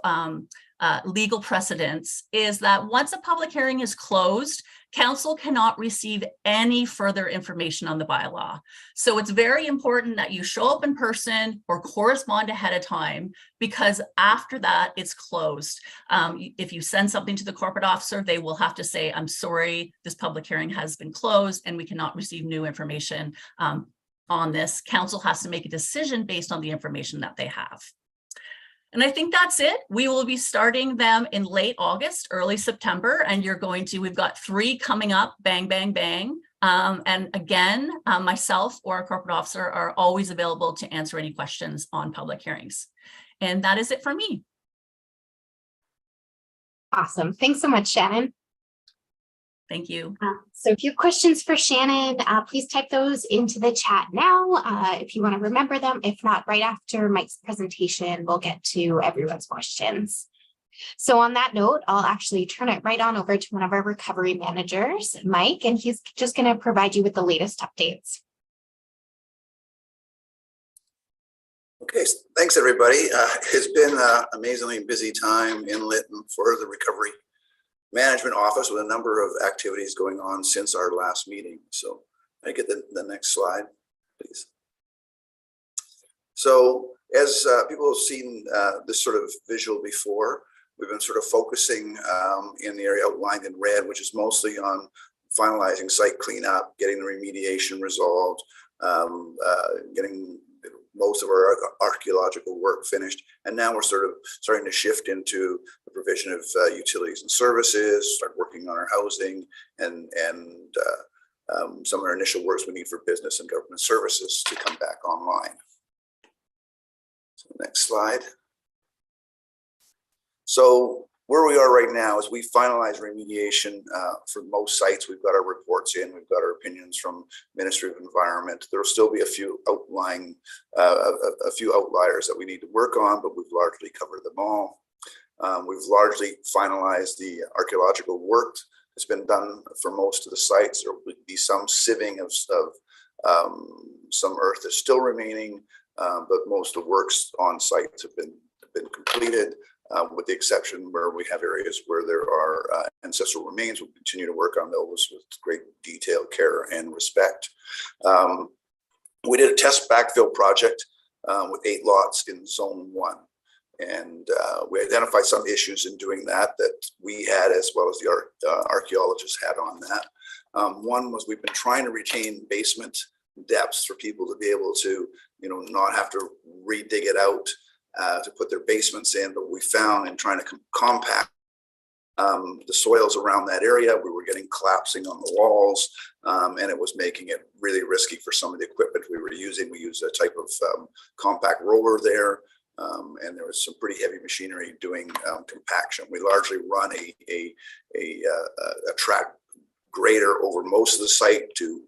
legal precedents is that once a public hearing is closed, council cannot receive any further information on the bylaw. So it's very important that you show up in person or correspond ahead of time, because after that it's closed. If you send something to the corporate officer, they will have to say, I'm sorry, this public hearing has been closed and we cannot receive new information on this. Council has to make a decision based on the information that they have. And I think that's it. We will be starting them in late August, early September, and we've got 3 coming up, bang, bang, bang. And again, myself or a corporate officer are always available to answer any questions on public hearings. And that is it for me. Awesome. Thanks so much, Shannon. Thank you. So if you have questions for Shannon, please type those into the chat now if you want to remember them. If not, right after Mike's presentation, we'll get to everyone's questions. So on that note, I'll actually turn it right on over to one of our recovery managers, Mike, and he's just going to provide you with the latest updates. Okay, thanks everybody. It's been an amazingly busy time in Lytton for the recovery management office, with a number of activities going on since our last meeting. So I get the next slide, please. So as people have seen this sort of visual before, we've been sort of focusing in the area outlined in red, which is mostly on finalizing site cleanup, getting the remediation resolved, getting most of our archaeological work finished. And now we're sort of starting to shift into the provision of utilities and services, start working on our housing and some of our initial works we need for business and government services to come back online. So next slide. So where we are right now is we finalize remediation for most sites. We've got our reports in, we've got our opinions from Ministry of Environment. There will still be a few outlying, a few outliers that we need to work on, but we've largely covered them all. We've largely finalized the archaeological work that's been done for most of the sites. There will be some sieving of some earth that's still remaining, but most of the works on sites have been completed. With the exception where we have areas where there are ancestral remains. We'll continue to work on those with great detail, care, and respect. We did a test backfill project with 8 lots in Zone 1. And we identified some issues in doing that we had, as well as the archaeologists had on that. One was we've been trying to retain basement depths for people to be able to, not have to re-dig it out to put their basements in, but we found in trying to compact the soils around that area, we were getting collapsing on the walls, and it was making it really risky for some of the equipment we were using. We used a type of compact roller there, and there was some pretty heavy machinery doing compaction. We largely run a track grader over most of the site to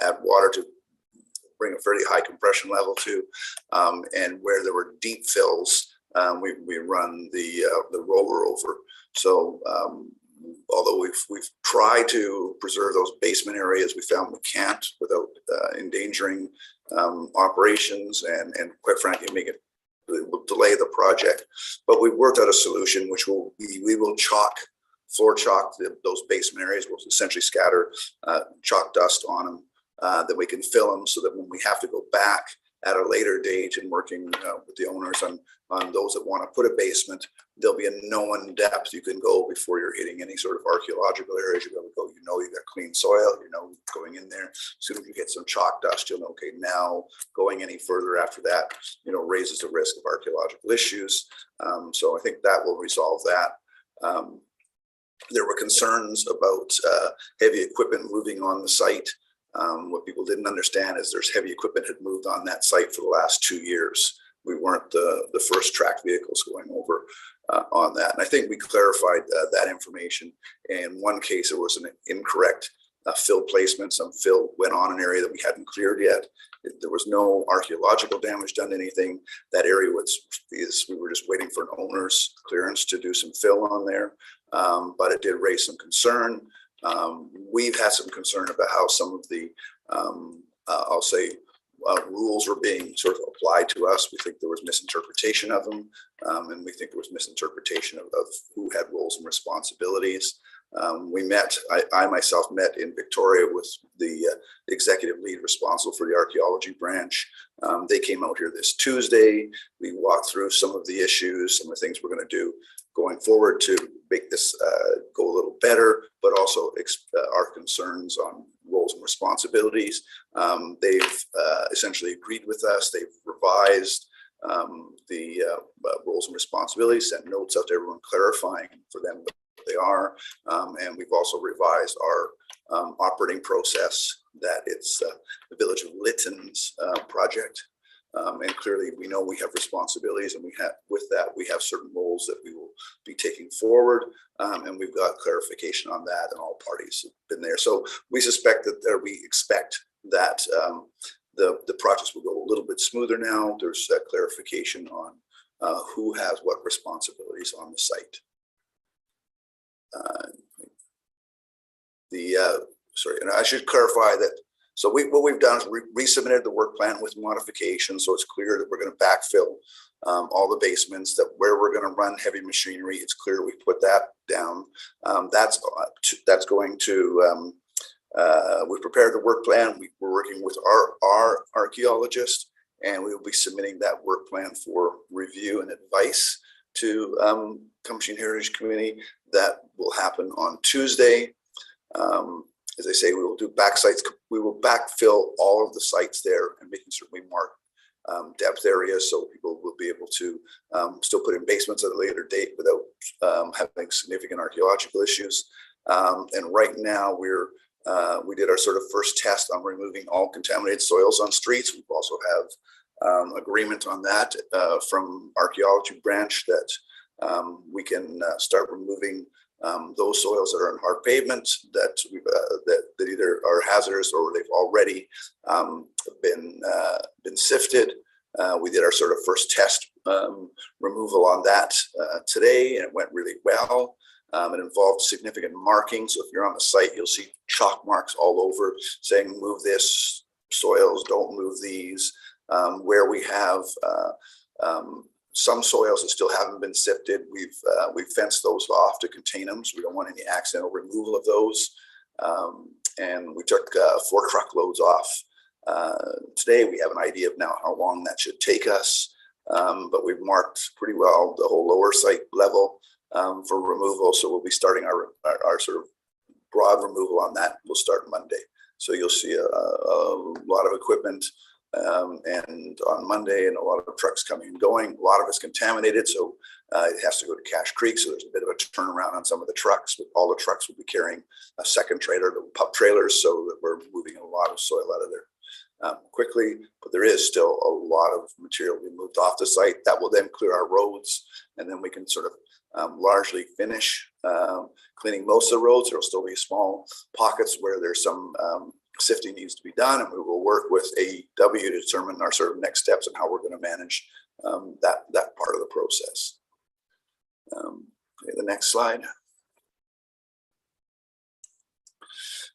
add water to bring a fairly high compression level to, and where there were deep fills, we run the roller over. So although we've tried to preserve those basement areas, we found we can't without endangering operations and quite frankly it will delay the project. But we've worked out a solution which we will floor chalk those basement areas. We'll essentially scatter chalk dust on them. That we can fill them so that when we have to go back at a later date and working with the owners on those that want to put a basement, there'll be a known depth you can go before you're hitting any sort of archaeological areas. You'll be able to go, you've got clean soil, going in there. As soon as you get some chalk dust, you'll know, okay, now going any further after that, raises the risk of archaeological issues. So I think that will resolve that. There were concerns about heavy equipment moving on the site. What people didn't understand is there's heavy equipment had moved on that site for the last 2 years. We weren't the first tracked vehicles going over on that. And I think we clarified that information. In one case, there was an incorrect fill placement. Some fill went on an area that we hadn't cleared yet. There was no archaeological damage done to anything. That area we were just waiting for an owner's clearance to do some fill on there. But it did raise some concern. We've had some concern about how some of the, I'll say, rules were being sort of applied to us. We think there was misinterpretation of them, and we think there was misinterpretation of who had roles and responsibilities. We met, I myself met in Victoria with the executive lead responsible for the archaeology branch. They came out here this Tuesday. We walked through some of the issues, some of the things we're going to do going forward to make this go a little better, but also our concerns on roles and responsibilities. They've essentially agreed with us. They've revised the roles and responsibilities, sent notes out to everyone clarifying for them what they are. And we've also revised our operating process, that it's the Village of Lytton's project. And clearly we know we have responsibilities, and with that we have certain roles that we will be taking forward, and we've got clarification on that, and all parties have been there. So we suspect that we expect that the process will go a little bit smoother now. There's clarification on who has what responsibilities on the site. Sorry, and I should clarify that. So what we've done is resubmitted the work plan with modifications, so it's clear that we're going to backfill all the basements, that where we're going to run heavy machinery, it's clear we put that down. That's going to, we prepared the work plan. We're working with our archaeologist, and we will be submitting that work plan for review and advice to Compton Heritage Committee. That will happen on Tuesday. As I say, we will do back sites. We will backfill all of the sites there and making sure we mark depth areas, so people will be able to still put in basements at a later date without having significant archaeological issues. And right now we did our sort of first test on removing all contaminated soils on streets. We also have agreement on that from archaeology branch that we can start removing those soils that are in hard pavement that either are hazardous or they've already been sifted. We did our sort of first test removal on that today, and it went really well. It involved significant marking. So if you're on the site, you'll see chalk marks all over saying, move this, soils, don't move these. Where we have some soils that still haven't been sifted, we've fenced those off to contain them, so we don't want any accidental removal of those. And we took 4 truckloads off. Today we have an idea of now how long that should take us, but we've marked pretty well the whole lower site level for removal. So we'll be starting our sort of broad removal on that. We'll start Monday. So you'll see a lot of equipment and on Monday, and a lot of trucks coming and going. A lot of it's contaminated, so it has to go to Cache Creek. So there's a bit of a turnaround on some of the trucks. But all the trucks will be carrying a second trailer, the pup trailers, so that we're moving a lot of soil out of there quickly. But there is still a lot of material we moved off the site that will then clear our roads, and then we can sort of largely finish cleaning most of the roads. There will still be small pockets where there's some sifting needs to be done, and we will work with AEW to determine our sort of next steps and how we're going to manage that part of the process. Okay, the next slide.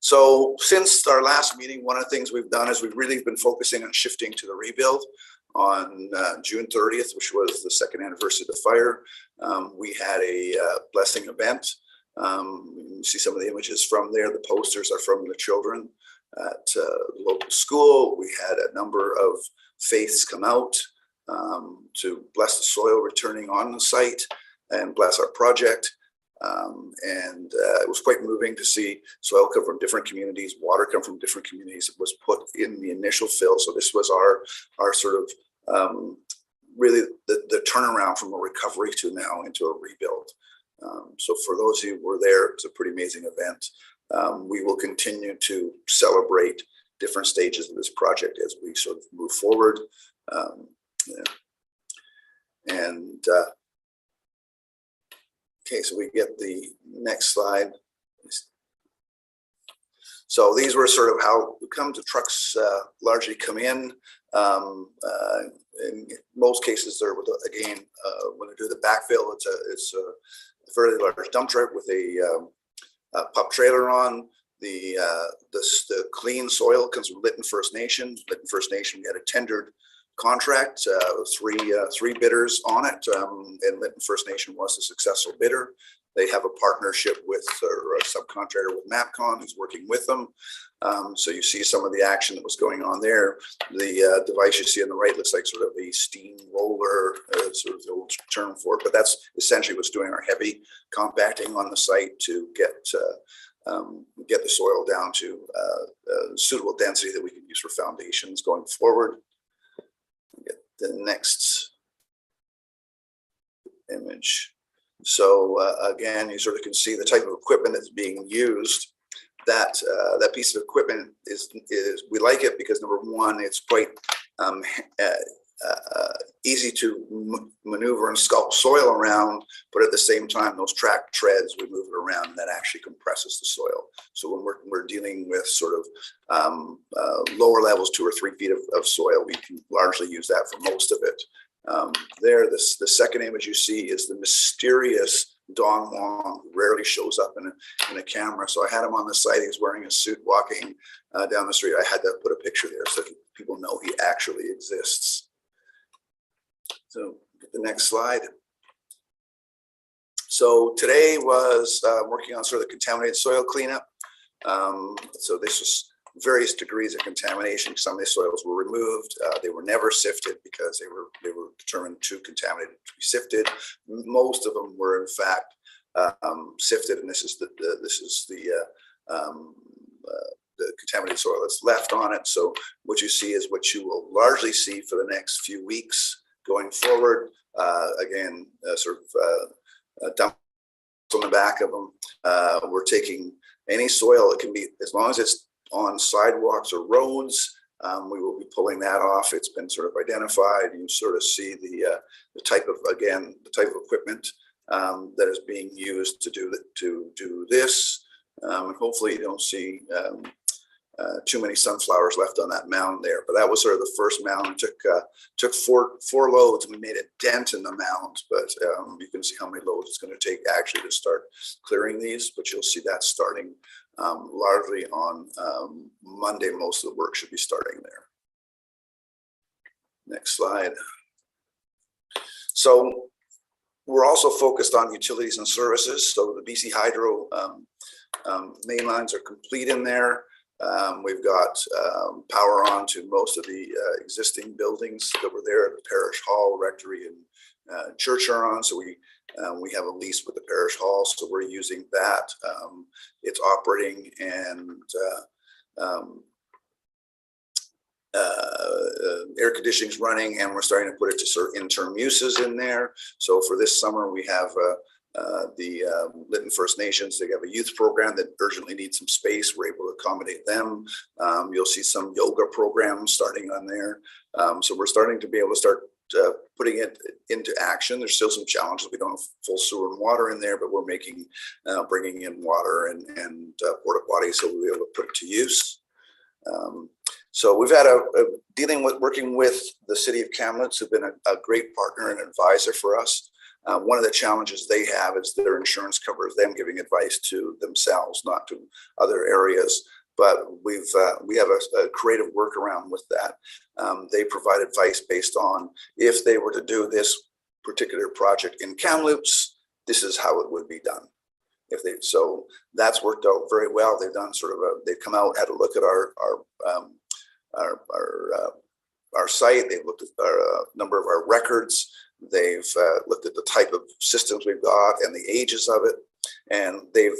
So since our last meeting, one of the things we've done is we've really been focusing on shifting to the rebuild. On June 30th, which was the 2nd anniversary of the fire, we had a blessing event. You see some of the images from there. The posters are from the children at the local school. We had a number of faiths come out to bless the soil returning on the site and bless our project. And it was quite moving to see soil come from different communities, water come from different communities. It was put in the initial fill. So this was our sort of really the turnaround from a recovery to now into a rebuild. So for those of you who were there, it's a pretty amazing event. We will continue to celebrate different stages of this project as we sort of move forward. Okay, so we get the next slide. So these were sort of how we come to trucks largely come in. In most cases, they're again when they do the backfill, it's a fairly large dump truck with a pup trailer on. the clean soil comes from Lytton First Nation. Lytton First Nation, we had a tendered contract, three bidders on it, and Lytton First Nation was the successful bidder. They have a partnership with, or a subcontractor with MAPCON who's working with them. So you see some of the action that was going on there. The device you see on the right looks like sort of a steam roller, sort of the old term for it, but that's essentially what's doing our heavy compacting on the site to get the soil down to suitable density that we can use for foundations going forward. Get the next image. So again, you sort of can see the type of equipment that's being used. That piece of equipment is we like it because number one, it's quite easy to maneuver and sculpt soil around, but at the same time, those track treads, we move it around and that actually compresses the soil. So when we're dealing with sort of lower levels, 2 or 3 feet of soil, we can largely use that for most of it. The second image you see is the mysterious Don Wong, who rarely shows up in a camera. So I had him on the site. He was wearing a suit walking down the street. I had to put a picture there so people know he actually exists. So get the next slide. So today was working on sort of the contaminated soil cleanup. So this was various degrees of contamination. Some of the soils were removed. They were never sifted because they were determined too contaminated to be sifted. Most of them were in fact sifted, and this is the contaminated soil that's left on it. So what you see is what you will largely see for the next few weeks going forward. Again, sort of dump on the back of them. We're taking any soil. It can be, as long as it's on sidewalks or roads, we will be pulling that off. It's been sort of identified. You sort of see the type of equipment that is being used to do this. And hopefully you don't see too many sunflowers left on that mound there. But that was sort of the first mound. It took four loads, and we made a dent in the mound. But you can see how many loads it's going to take actually to start clearing these. But you'll see that starting largely on Monday. Most of the work should be starting there. Next slide. So we're also focused on utilities and services. So the BC Hydro main lines are complete in there. We've got power on to most of the existing buildings that were there. The parish hall, rectory, and church are on. So we have a lease with the parish hall, so we're using that. It's operating, and air conditioning is running, and we're starting to put it to sort of interim uses in there. So for this summer, we have the Lytton First Nations. They have a youth program that urgently needs some space. We're able to accommodate them. You'll see some yoga programs starting on there. So we're starting to be able to start putting it into action. There's still some challenges. We don't have full sewer and water in there, but we're bringing in water and porta potties, so we'll be able to put it to use. So we've had working with the city of Kamloops, who've been a great partner and advisor for us. One of the challenges they have is their insurance covers them giving advice to themselves, not to other areas. But we have a creative workaround with that. They provide advice based on, if they were to do this particular project in Kamloops, this is how it would be done. So that's worked out very well. They've done they've come out, had a look at our site. They've looked at a number of our records. They've looked at the type of systems we've got and the ages of it. And they've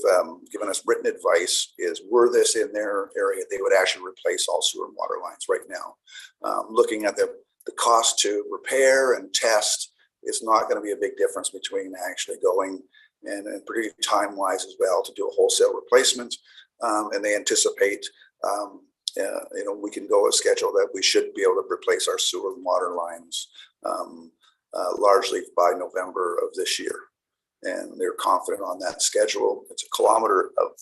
given us written advice is, were this in their area, they would actually replace all sewer and water lines right now. Looking at the cost to repair and test, it's not going to be a big difference between actually going and pretty time-wise as well to do a wholesale replacement. And they anticipate, we can go a schedule that we should be able to replace our sewer and water lines largely by November of this year. And they're confident on that schedule. It's a kilometer of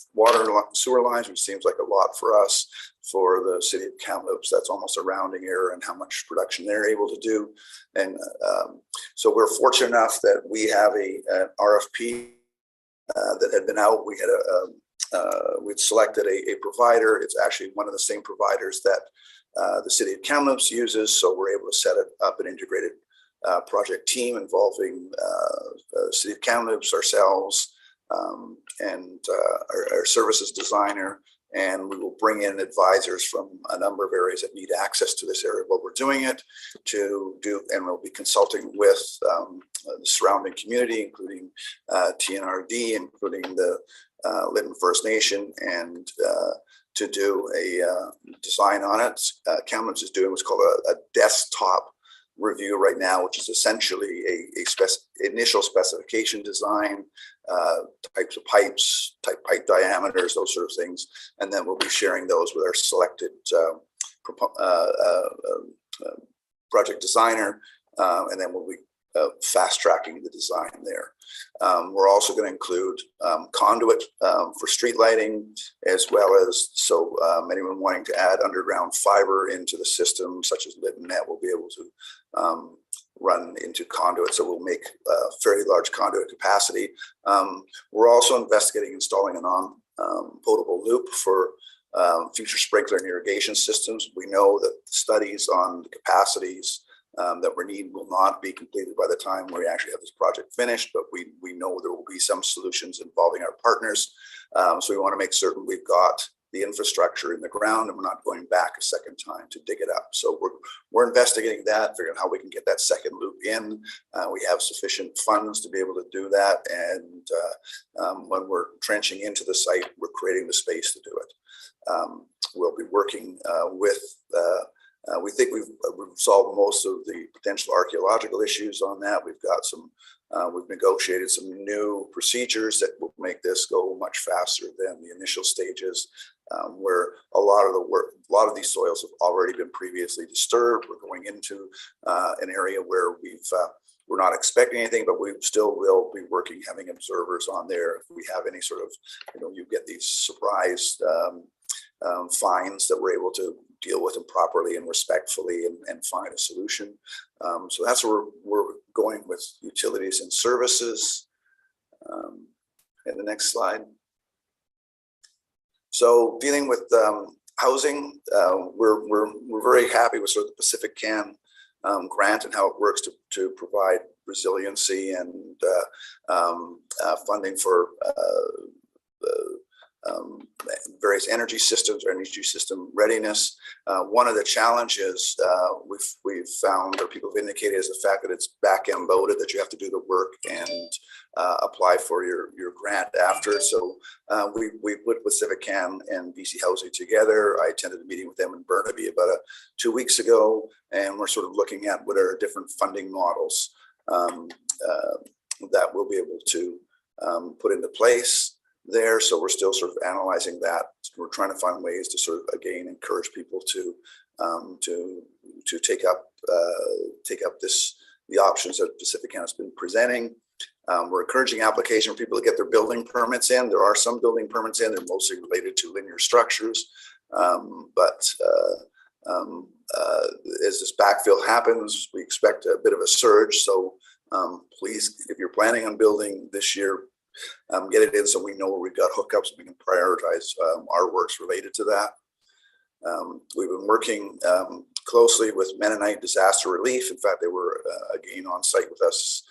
sewer lines, which seems like a lot for us. For the city of Kamloops, that's almost a rounding error in how much production they're able to do. And so we're fortunate enough that we have an RFP that had been out. We had we've selected a provider. It's actually one of the same providers that the City of Kamloops uses, so we're able to set up an integrated project team involving City of Kamloops, ourselves, and our services designer, and we will bring in advisors from a number of areas that need access to this area while we're doing it to do, and we'll be consulting with the surrounding community, including TNRD, including the Lytton First Nation, and to do a design on it. Kamloops is doing what's called a desktop review right now, which is essentially a initial specification design, types of pipes, pipe diameters, those sort of things, and then we'll be sharing those with our selected project designer, and then we'll be fast tracking the design there. We're also going to include conduit for street lighting, as well as, so anyone wanting to add underground fiber into the system, such as LyttonNet, will be able to run into conduit. So we'll make fairly large conduit capacity. We're also investigating installing a non-potable loop for future sprinkler and irrigation systems. We know that the studies on the capacities that we need will not be completed by the time we actually have this project finished, but we know there will be some solutions involving our partners. So we want to make certain we've got the infrastructure in the ground and we're not going back a second time to dig it up. So we're investigating that, figuring out how we can get that second loop in. We have sufficient funds to be able to do that. And when we're trenching into the site, we're creating the space to do it. We'll be working with we think we've solved most of the potential archaeological issues on that. We've got some, we've negotiated some new procedures that will make this go much faster than the initial stages, where a lot of these soils have already been previously disturbed. We're going into an area where we're not expecting anything, but we still will be working, having observers on there. If we have any sort of, you get these surprise finds that we're able to deal with them properly and respectfully and find a solution. So that's where we're going with utilities and services. And the next slide. So dealing with housing, we're very happy with sort of the Pacific Can grant and how it works to provide resiliency and funding for various energy systems or energy system readiness. One of the challenges we've found, or people have indicated, is the fact that it's back-end loaded, that you have to do the work and apply for your grant after. So we put Pacific Can and BC Housing together. I attended a meeting with them in Burnaby about 2 weeks ago, and we're sort of looking at what are different funding models that we'll be able to put into place there. So we're still sort of analyzing that. We're trying to find ways to sort of, again, encourage people to take up the options that Pacific Can has been presenting. We're encouraging application for people to get their building permits in. There are some building permits in. They're mostly related to linear structures, but as this backfill happens, we expect a bit of a surge. So please, if you're planning on building this year, get it in so we know where we've got hookups and we can prioritize our works related to that. We've been working closely with Mennonite Disaster Relief. In fact, they were again on site with us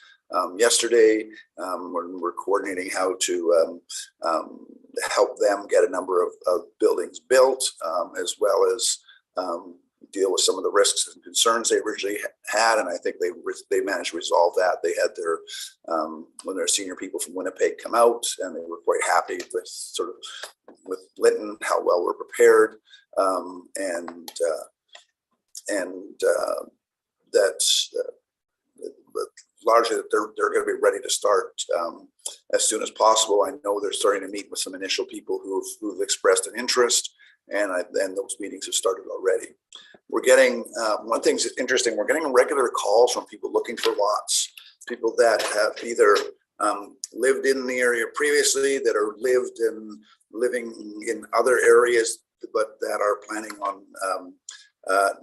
yesterday. We're coordinating how to help them get a number of buildings built, as well as deal with some of the risks and concerns they originally had, and I think they managed to resolve that. They had their when their senior people from Winnipeg come out, and they were quite happy with sort of with Lytton, how well we're prepared, and that's largely that they're going to be ready to start as soon as possible. I know they're starting to meet with some initial people who've expressed an interest, and those meetings have started already. We're getting, one thing's interesting, we're getting regular calls from people looking for lots, people that have either lived in the area previously, that are living in other areas, but that are planning on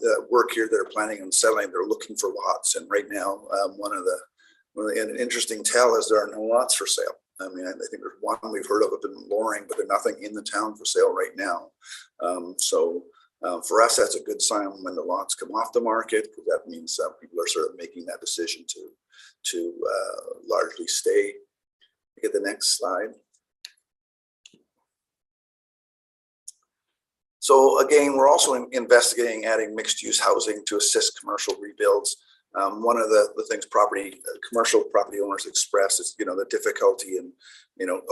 the work here, they're planning on settling, they're looking for lots. And right now, an interesting tell is there are no lots for sale. I mean, I think there's one we've heard of up in Loring, but there's nothing in the town for sale right now. For us, that's a good sign when the lots come off the market, because that means people are sort of making that decision to largely stay. Get the next slide. So again, we're also investigating adding mixed-use housing to assist commercial rebuilds. One of the things commercial property owners express is, the difficulty in,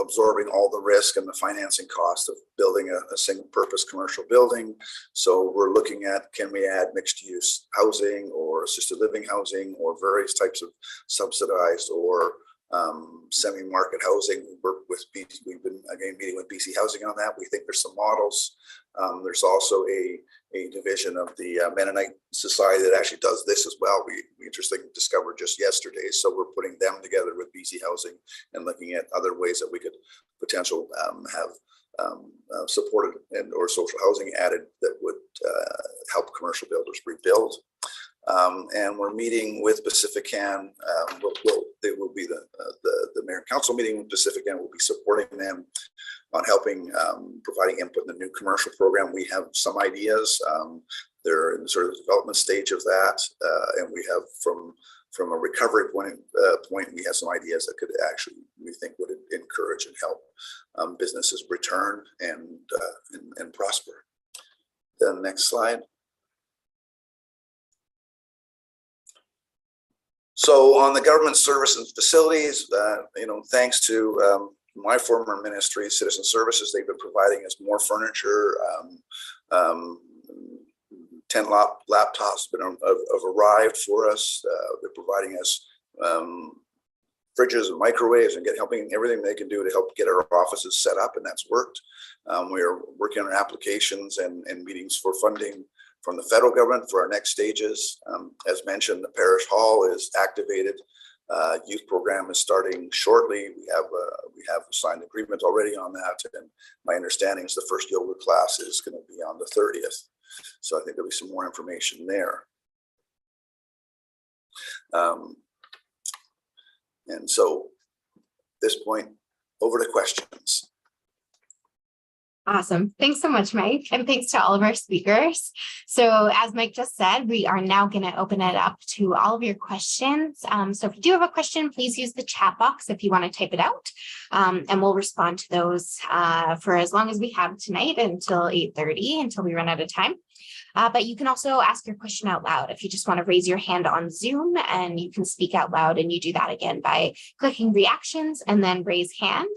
absorbing all the risk and the financing cost of building a single-purpose commercial building. So we're looking at, can we add mixed-use housing or assisted living housing or various types of subsidized or semi-market housing. We work with BC, we've been again meeting with BC Housing on that. We think there's some models. There's also a division of the Mennonite Society that actually does this as well. We interestingly discovered just yesterday. So we're putting them together with BC Housing and looking at other ways that we could potentially have supported or social housing added that would help commercial builders rebuild. And we're meeting with Pacifican. They will be the mayor and council meeting with Pacifican. We'll be supporting them on helping providing input in the new commercial program. We have some ideas. They're in the sort of development stage of that, and we have from a recovery point, we have some ideas that could actually, we think, would encourage and help businesses return and prosper. Then next slide. So on the government services facilities, thanks to my former ministry, Citizen Services, they've been providing us more furniture. 10 laptops have arrived for us. They're providing us fridges and microwaves and helping everything they can do to help get our offices set up, and that's worked. We are working on applications and meetings for funding from the federal government for our next stages. As mentioned, the parish hall is activated. Youth program is starting shortly. We have a signed agreement already on that, and my understanding is the first yoga class is going to be on the 30th. So I think there'll be some more information there. And so at this point, over to questions. Awesome. Thanks so much, Mike. And thanks to all of our speakers. So as Mike just said, we are now going to open it up to all of your questions. So if you do have a question, please use the chat box if you want to type it out. And we'll respond to those for as long as we have tonight until 8:30, until we run out of time. But you can also ask your question out loud if you just want to raise your hand on Zoom, and you can speak out loud, and you do that again by clicking reactions and then raise hand.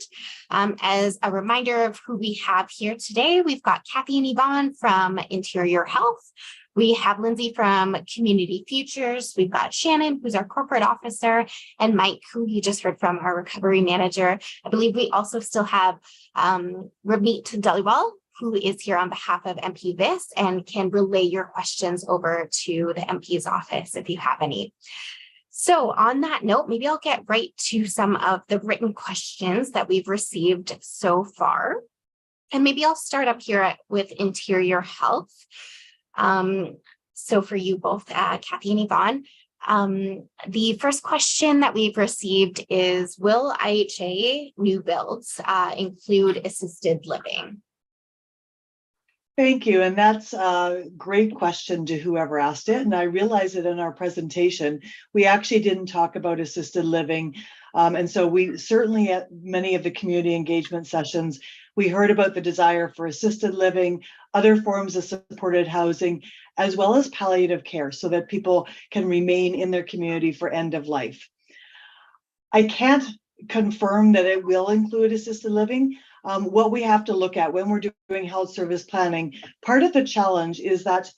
As a reminder of who we have here today, we've got Kathy and Yvonne from Interior Health. We have Lindsay from Community Futures. We've got Shannon, who's our corporate officer, and Mike, who you just heard from, our recovery manager. I believe we also still have Ramit Dhaliwal, who is here on behalf of MP Vis and can relay your questions over to the MP's office if you have any. So on that note, maybe I'll get right to some of the written questions that we've received so far. And maybe I'll start up here with Interior Health. So for you both, Kathy and Yvonne, the first question that we've received is, will IHA new builds include assisted living? Thank you. And that's a great question to whoever asked it. And I realize that in our presentation, we actually didn't talk about assisted living. And so we certainly at many of the community engagement sessions, we heard about the desire for assisted living, other forms of supported housing, as well as palliative care so that people can remain in their community for end of life. I can't confirm that it will include assisted living. What we have to look at when we're doing health service planning, part of the challenge is that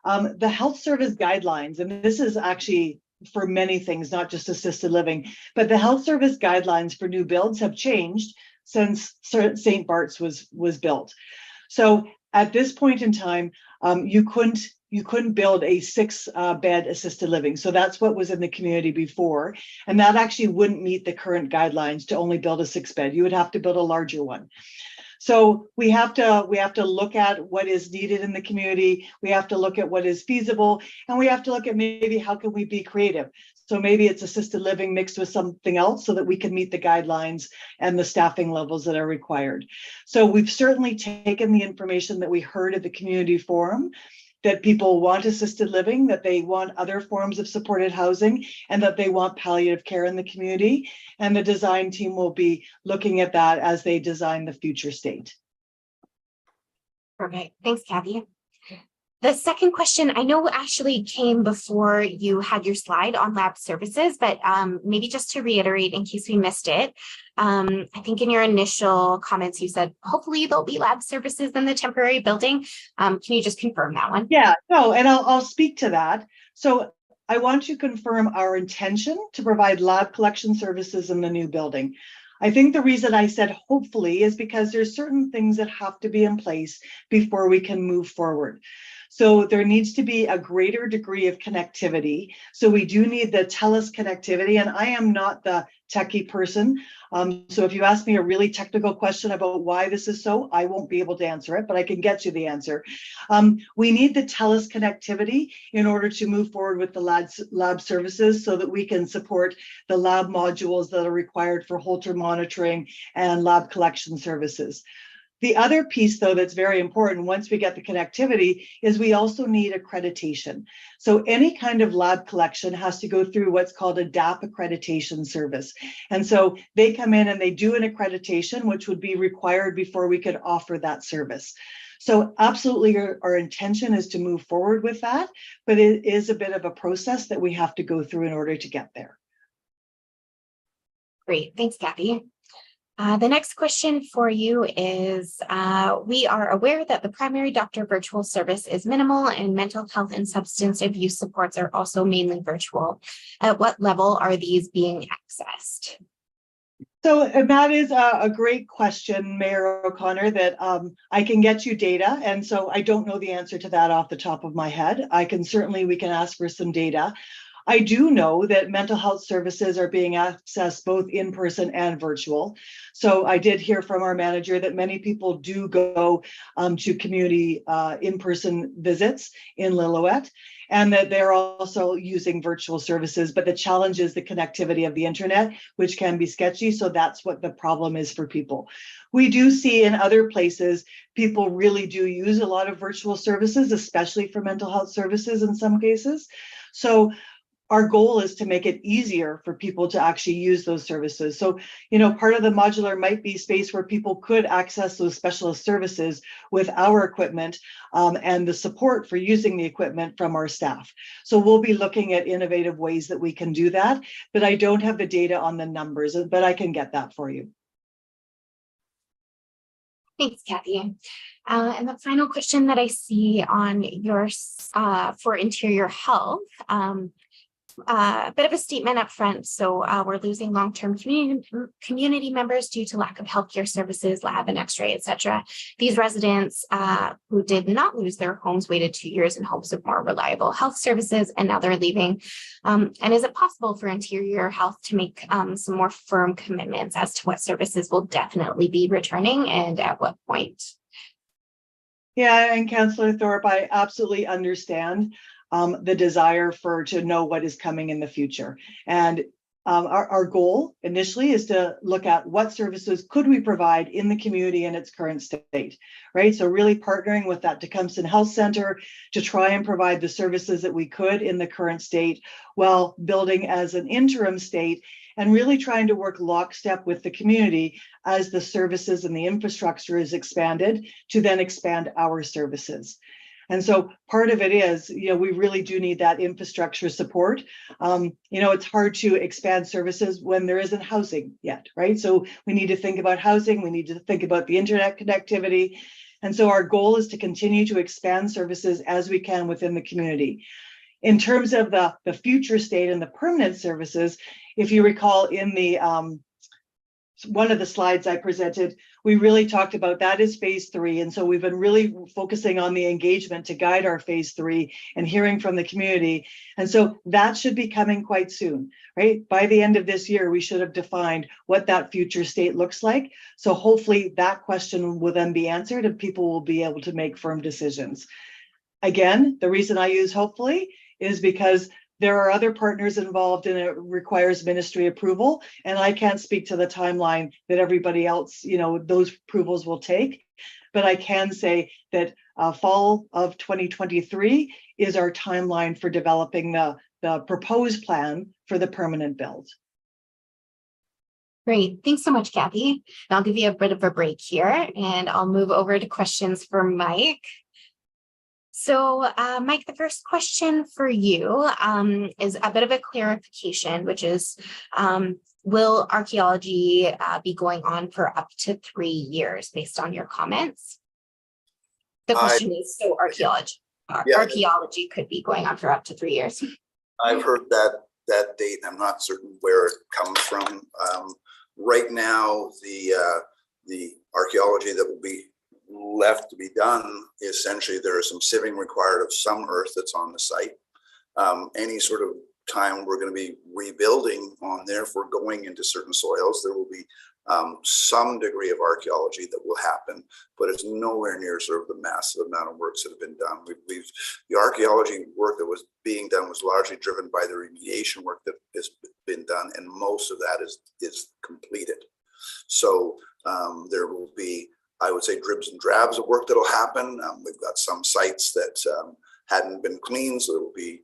the health service guidelines, and this is actually for many things, not just assisted living, but the health service guidelines for new builds have changed since St. Bart's was built. So at this point in time, you couldn't build a 6-bed assisted living. So that's what was in the community before. And that actually wouldn't meet the current guidelines to only build a 6-bed. You would have to build a larger one. So we have to look at what is needed in the community. We have to look at what is feasible, and we have to look at maybe how can we be creative. So maybe it's assisted living mixed with something else so that we can meet the guidelines and the staffing levels that are required. So we've certainly taken the information that we heard at the community forum, that people want assisted living, that they want other forms of supported housing, and that they want palliative care in the community. And the design team will be looking at that as they design the future state. Perfect. Thanks, Kathy. The second question I know actually came before you had your slide on lab services, but maybe just to reiterate in case we missed it, I think in your initial comments you said hopefully there'll be lab services in the temporary building. Can you just confirm that one? Yeah, no, and I'll speak to that. So I want to confirm our intention to provide lab collection services in the new building. I think the reason I said hopefully is because there's certain things that have to be in place before we can move forward. So there needs to be a greater degree of connectivity. So we do need the TELUS connectivity, and I am not the techie person. So if you ask me a really technical question about why this is so, I won't be able to answer it, but I can get you the answer. We need the TELUS connectivity in order to move forward with the lab services so that we can support the lab modules that are required for Holter monitoring and lab collection services. The other piece, though, that's very important once we get the connectivity is we also need accreditation. So any kind of lab collection has to go through what's called a DAP accreditation service. And so they come in and they do an accreditation, which would be required before we could offer that service. So absolutely our intention is to move forward with that, but it is a bit of a process that we have to go through in order to get there. Great. Thanks, Kathy. The next question for you is, we are aware that the primary doctor virtual service is minimal and mental health and substance abuse supports are also mainly virtual. At what level are these being accessed? So, and that is a great question, Mayor O'Connor, that I can get you data. And so I don't know the answer to that off the top of my head. We can ask for some data. I do know that mental health services are being accessed both in person and virtual. So I did hear from our manager that many people do go to community in-person visits in Lillooet, and that they're also using virtual services. But the challenge is the connectivity of the internet, which can be sketchy. So that's what the problem is for people. We do see in other places, people really do use a lot of virtual services, especially for mental health services in some cases. So our goal is to make it easier for people to actually use those services. So, part of the modular might be space where people could access those specialist services with our equipment and the support for using the equipment from our staff. So we'll be looking at innovative ways that we can do that, but I don't have the data on the numbers, but I can get that for you. Thanks, Kathy. And the final question that I see on yours for interior health, a bit of a statement up front. So we're losing long-term community members due to lack of healthcare services, lab and x-ray, etc. These residents who did not lose their homes waited 2 years in hopes of more reliable health services, and now they're leaving. And is it possible for interior health to make some more firm commitments as to what services will definitely be returning and at what point? Yeah, and Councillor Thorpe, I absolutely understand the desire to know what is coming in the future. And our goal initially is to look at what services could we provide in the community in its current state, right? So really partnering with that Tecumseh Health Center to try and provide the services that we could in the current state while building as an interim state and really trying to work lockstep with the community as the services and the infrastructure is expanded to then expand our services. And so part of it is, we really do need that infrastructure support. It's hard to expand services when there isn't housing yet, right? So we need to think about housing. We need to think about the internet connectivity. And so our goal is to continue to expand services as we can within the community. In terms of the future state and the permanent services, if you recall in the one of the slides I presented, we really talked about that is phase 3. And so we've been really focusing on the engagement to guide our phase 3 and hearing from the community. And so that should be coming quite soon, right? By the end of this year, we should have defined what that future state looks like. So hopefully that question will then be answered and people will be able to make firm decisions. Again, the reason I use hopefully is because There are other partners involved and it requires ministry approval. And I can't speak to the timeline that everybody else, those approvals will take. But I can say that fall of 2023 is our timeline for developing the proposed plan for the permanent build. Great. Thanks so much, Kathy. And I'll give you a bit of a break here and I'll move over to questions for Mike. So, Mike, the first question for you is a bit of a clarification, which is, will archaeology be going on for up to 3 years based on your comments? The question is, so archaeology could be going on for up to 3 years. I've heard that date. I'm not certain where it comes from. Right now, the archaeology that will be left to be done, essentially there is some sieving required of some earth that's on the site. Any sort of time we're going to be rebuilding on there, if we're going into certain soils, there will be some degree of archaeology that will happen, but it's nowhere near sort of the massive amount of works that have been done. The archaeology work that was being done was largely driven by the remediation work that has been done, and most of that is completed. So there will be, I would say, dribs and drabs of work that'll happen. We've got some sites that hadn't been cleaned, so there will be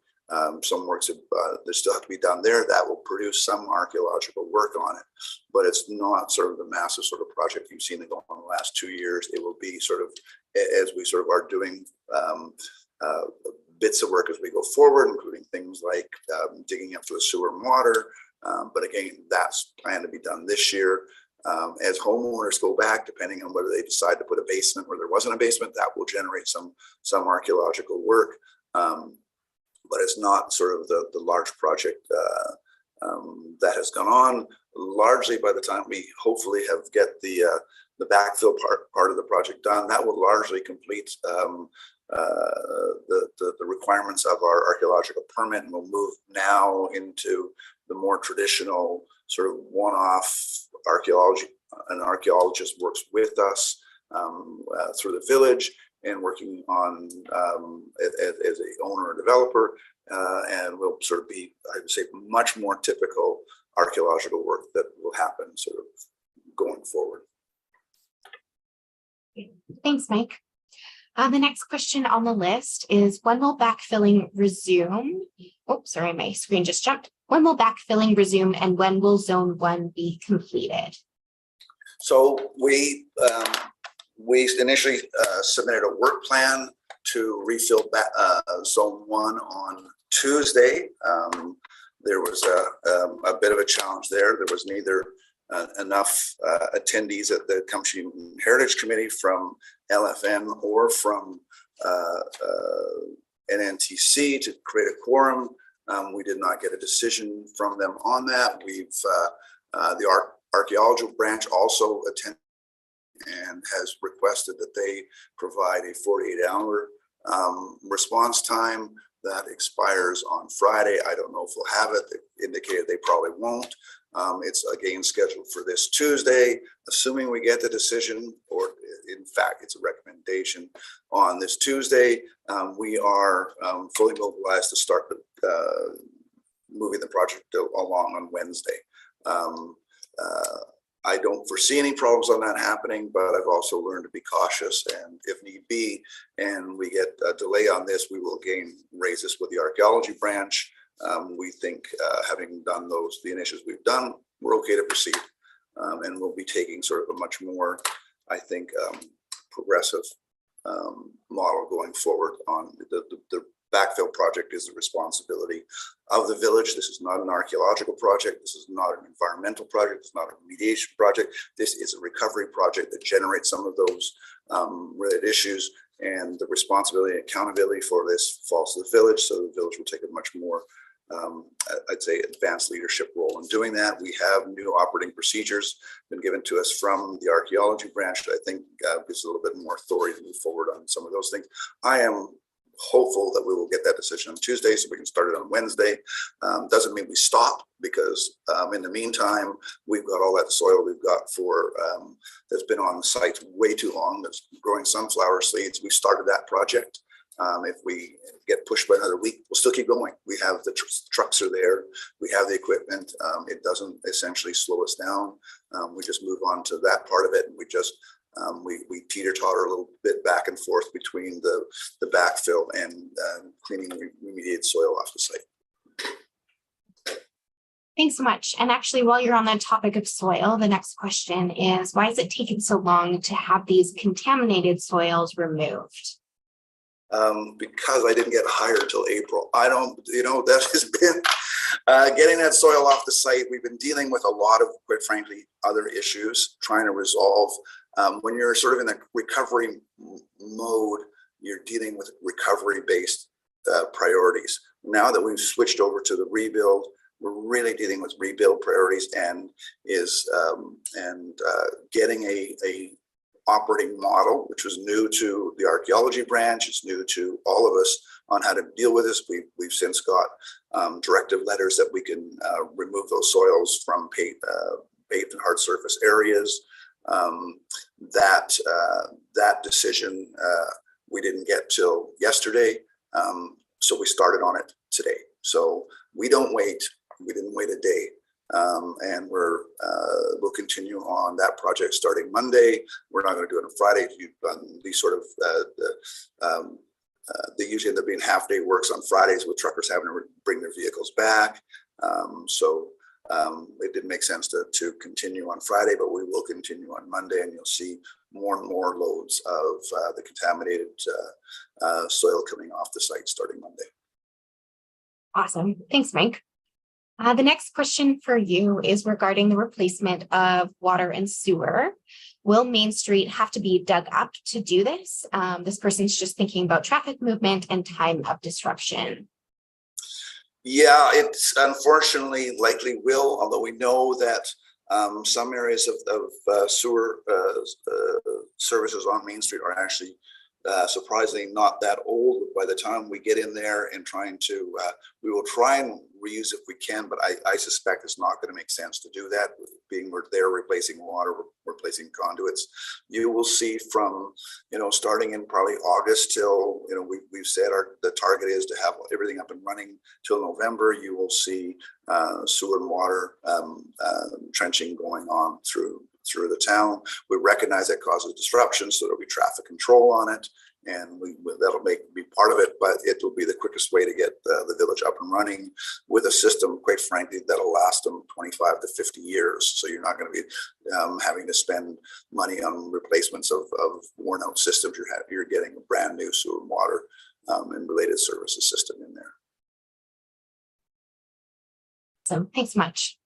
some works that still have to be done there that will produce some archaeological work on it, but it's not sort of the massive sort of project you've seen go on the last 2 years. It will be sort of, as we sort of are doing bits of work as we go forward, including things like digging up for the sewer and water. But again, that's planned to be done this year. As homeowners go back, depending on whether they decide to put a basement where there wasn't a basement, that will generate some archaeological work. But it's not sort of the large project that has gone on. Largely, by the time we hopefully get the backfill part of the project done, that will largely complete the requirements of our archaeological permit, and we'll move now into the more traditional sort of one-off archaeology. An archaeologist works with us through the village and working on as a owner or developer, and will sort of be, I would say, much more typical archaeological work that will happen sort of going forward. Thanks, Mike. The next question on the list is, when will backfilling resume? Oh, sorry, my screen just jumped. When will backfilling resume, and when will Zone 1 be completed? So we initially submitted a work plan to refill Zone 1 on Tuesday. There was a bit of a challenge there. There was neither enough attendees at the Country Heritage Committee from LFN or from NNTC to create a quorum. We did not get a decision from them on that. The archaeological branch also attended and has requested that they provide a 48-hour response time that expires on Friday. I don't know if we'll have it. They indicated they probably won't. It's again scheduled for this Tuesday. Assuming we get the decision, or in fact it's a recommendation on this Tuesday, we are fully mobilized to start moving the project along on Wednesday. I don't foresee any problems on that happening, but I've also learned to be cautious, and if need be, and we get a delay on this, we will again raise this with the archaeology branch. We think having done the initiatives we've done, we're okay to proceed. And we'll be taking sort of a much more, I think, progressive model going forward on the backfill project is the responsibility of the village. This is not an archaeological project. This is not an environmental project. It's not a remediation project. This is a recovery project that generates some of those related issues, and the responsibility and accountability for this falls to the village. So the village will take a much more, I'd say, advanced leadership role in doing that. We have new operating procedures been given to us from the archaeology branch that I think gives a little bit more authority to move forward on some of those things. I am hopeful that we will get that decision on Tuesday so we can start it on Wednesday. Doesn't mean we stop, because in the meantime, we've got all that soil we've got that's been on the site way too long, that's growing sunflower seeds. We started that project If we get pushed by another week, we'll still keep going. We have the trucks are there. We have the equipment. It doesn't essentially slow us down. We just move on to that part of it. And we just, we teeter-totter a little bit back and forth between the backfill and cleaning remediated soil off the site. Thanks so much. And actually, while you're on the topic of soil, the next question is, why is it taking so long to have these contaminated soils removed? Because I didn't get hired till April. I don't, that has been getting that soil off the site. We've been dealing with a lot of, quite frankly, other issues, trying to resolve. When you're sort of in a recovery mode, you're dealing with recovery-based priorities. Now that we've switched over to the rebuild, we're really dealing with rebuild priorities and getting a operating model, which was new to the archaeology branch. It's new to all of us on how to deal with this. We've since got directive letters that we can remove those soils from paved and hard surface areas. That decision we didn't get till yesterday, so we started on it today. So we don't wait. We didn't wait a day. And we'll continue on that project starting Monday. We're not going to do it on Friday. These sort of they usually end up being half-day works on Fridays with truckers having to bring their vehicles back. So it didn't make sense to continue on Friday, but we will continue on Monday, and you'll see more and more loads of the contaminated soil coming off the site starting Monday. Awesome. Thanks, Mike. The next question for you is regarding the replacement of water and sewer. Will Main Street have to be dug up to do this? This person's just thinking about traffic movement and time of disruption. Yeah, it's unfortunately likely will, although we know that some areas of sewer services on Main Street are actually surprisingly not that old. By the time we get in there and we will try and reuse if we can, but I suspect it's not going to make sense to do that. Being we're there replacing water, replacing conduits. You will see from, starting in probably August till, we've said the target is to have everything up and running till November. You will see sewer and water trenching going on through the town. We recognize that causes disruption, so there'll be traffic control on it, and that'll be part of it, but it will be the quickest way to get the village up and running with a system, quite frankly, that'll last them 25 to 50 years. So you're not going to be having to spend money on replacements of worn out systems. You're getting a brand new sewer and water and related services system in there. So thanks much.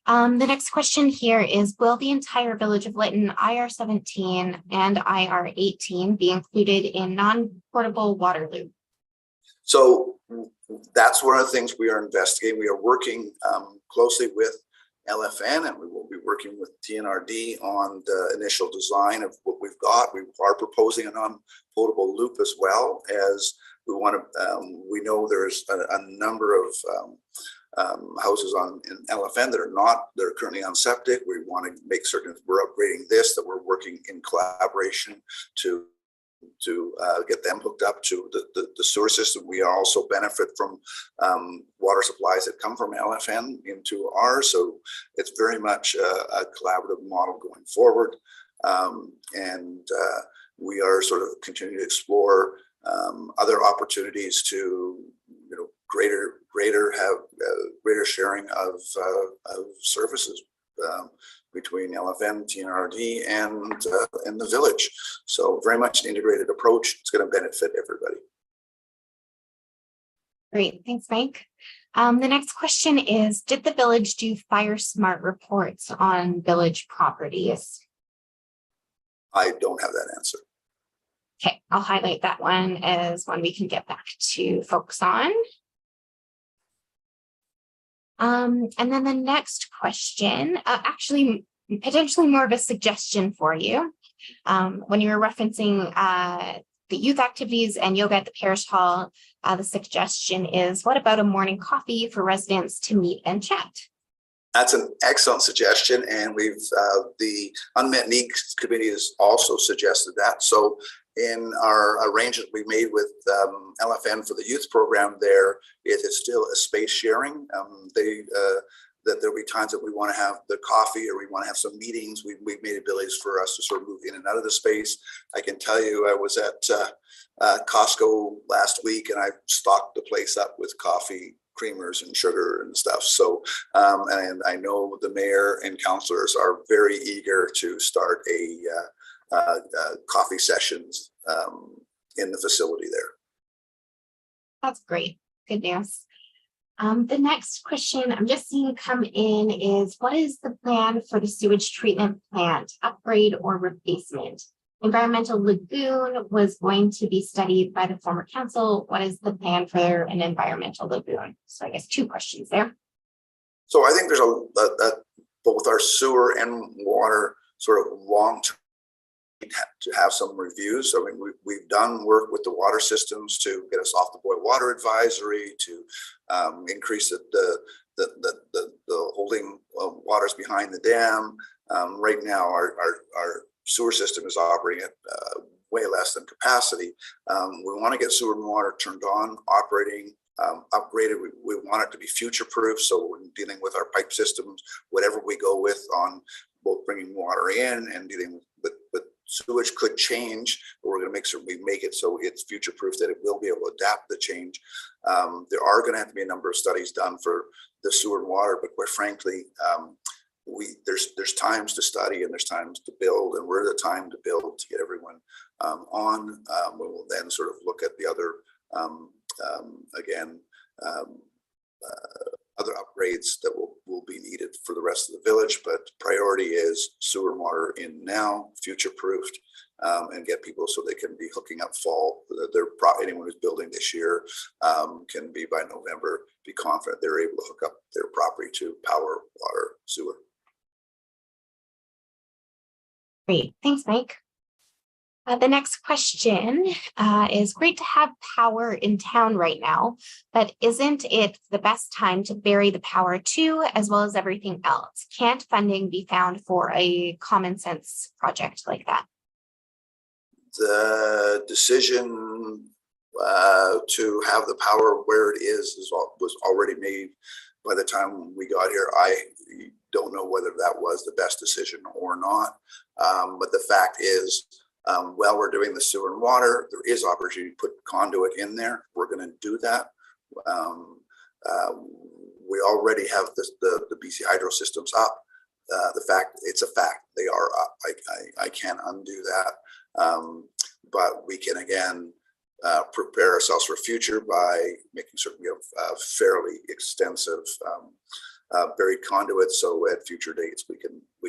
The next question here is, will the entire Village of Lytton IR17 and IR18 be included in non-portable water loop? So that's one of the things we are investigating. We are working closely with LFN, and we will be working with TNRD on the initial design of what we've got. We are proposing a non-potable loop as well, as we want to, we know there's a number of houses in LFN that are currently on septic. We want to make certain if we're upgrading this, that we're working in collaboration to get them hooked up to the sewer system. We also benefit from water supplies that come from LFN into ours. So it's very much a collaborative model going forward. And we are sort of continuing to explore other opportunities to, greater sharing of services between LFN, TNRD, and the village. So very much an integrated approach. It's going to benefit everybody. Great, thanks, Mike. The next question is, did the village do fire smart reports on village properties? I don't have that answer. Okay, I'll highlight that one as one we can get back to folks on. And then the next question, actually potentially more of a suggestion for you. When you were referencing the youth activities and yoga at the parish hall, the suggestion is, what about a morning coffee for residents to meet and chat? That's an excellent suggestion, and we've the Unmet Needs Committee has also suggested that. So in our arrangement we made with LFN for the youth program there, it is still a space sharing. That there'll be times that we want to have the coffee or we want to have some meetings. We've made abilities for us to sort of move in and out of the space. I can tell you, I was at Costco last week and I stocked the place up with coffee, creamers and sugar and stuff. So, and I know the mayor and councillors are very eager to start coffee sessions in the facility there. That's great. Good news. The next question I'm just seeing come in is, what is the plan for the sewage treatment plant upgrade or replacement? Environmental lagoon was going to be studied by the former council. What is the plan for an environmental lagoon? So I guess 2 questions there. So I think there's both our sewer and water sort of long-term to have some reviews. I mean, we've done work with the water systems to get us off the boil water advisory, to increase the holding of waters behind the dam. Right now, our sewer system is operating at way less than capacity. We want to get sewer and water turned on, operating, upgraded. We want it to be future-proof. So when dealing with our pipe systems, whatever we go with on both bringing water in and dealing with sewage could change, but we're going to make sure we make it so it's future-proof, that it will be able to adapt the change. There are going to have to be a number of studies done for the sewer and water, but quite frankly, there's times to study and there's times to build, and we're the time to build to get everyone on. We will then sort of look at the other other upgrades that will be needed for the rest of the village, but priority is sewer and water in now, future-proofed, and get people so they can be hooking up fall. Anyone who's building this year can be, by November, be confident they're able to hook up their property to power, water, sewer. Great. Thanks, Mike. The next question is, great to have power in town right now, but isn't it the best time to bury the power too, as well as everything else? Can't funding be found for a common sense project like that? The decision to have the power where it was already made by the time we got here. I don't know whether that was the best decision or not, but the fact is, while we're doing the sewer and water, there is opportunity to put conduit in there. We're going to do that. We already have the BC Hydro systems up. It's a fact, they are up. I can't undo that. But we can again prepare ourselves for future by making certain we have fairly extensive buried conduits, so at future dates we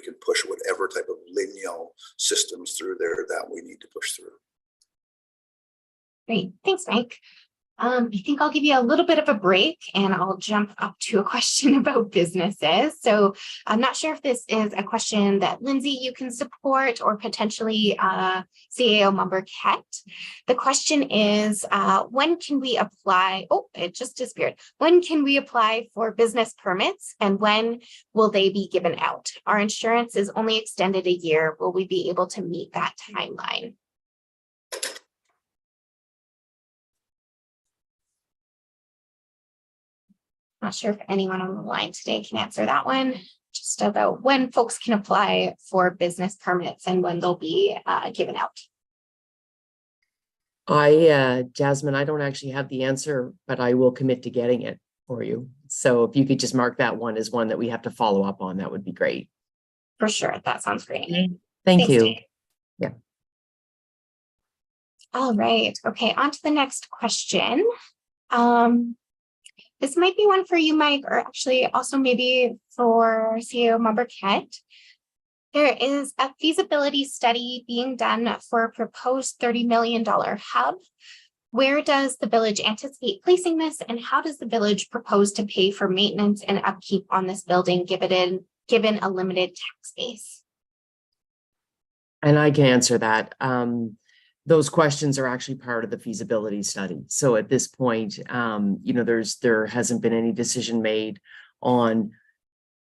can push whatever type of lineal systems through there that we need to push through. Great, thanks, Mike. I think I'll give you a little bit of a break and I'll jump up to a question about businesses. So I'm not sure if this is a question that Lindsay, you can support, or potentially CAO member Ket. The question is, when can we apply? Oh, it just disappeared. When can we apply for business permits and when will they be given out? Our insurance is only extended a year. Will we be able to meet that timeline? Not sure if anyone on the line today can answer that one, just about when folks can apply for business permits and when they'll be given out. Jasmine, I don't actually have the answer, but I will commit to getting it for you. So if you could just mark that one as one that we have to follow up on, that would be great. For sure, that sounds great. Thank you. Dave. Yeah. All right, okay, on to the next question. This might be one for you, Mike, or actually also maybe for CEO member Ket. There is a feasibility study being done for a proposed $30 million hub. Where does the village anticipate placing this, and how does the village propose to pay for maintenance and upkeep on this building given a limited tax base? And I can answer that. Those questions are actually part of the feasibility study. So at this point, there hasn't been any decision made on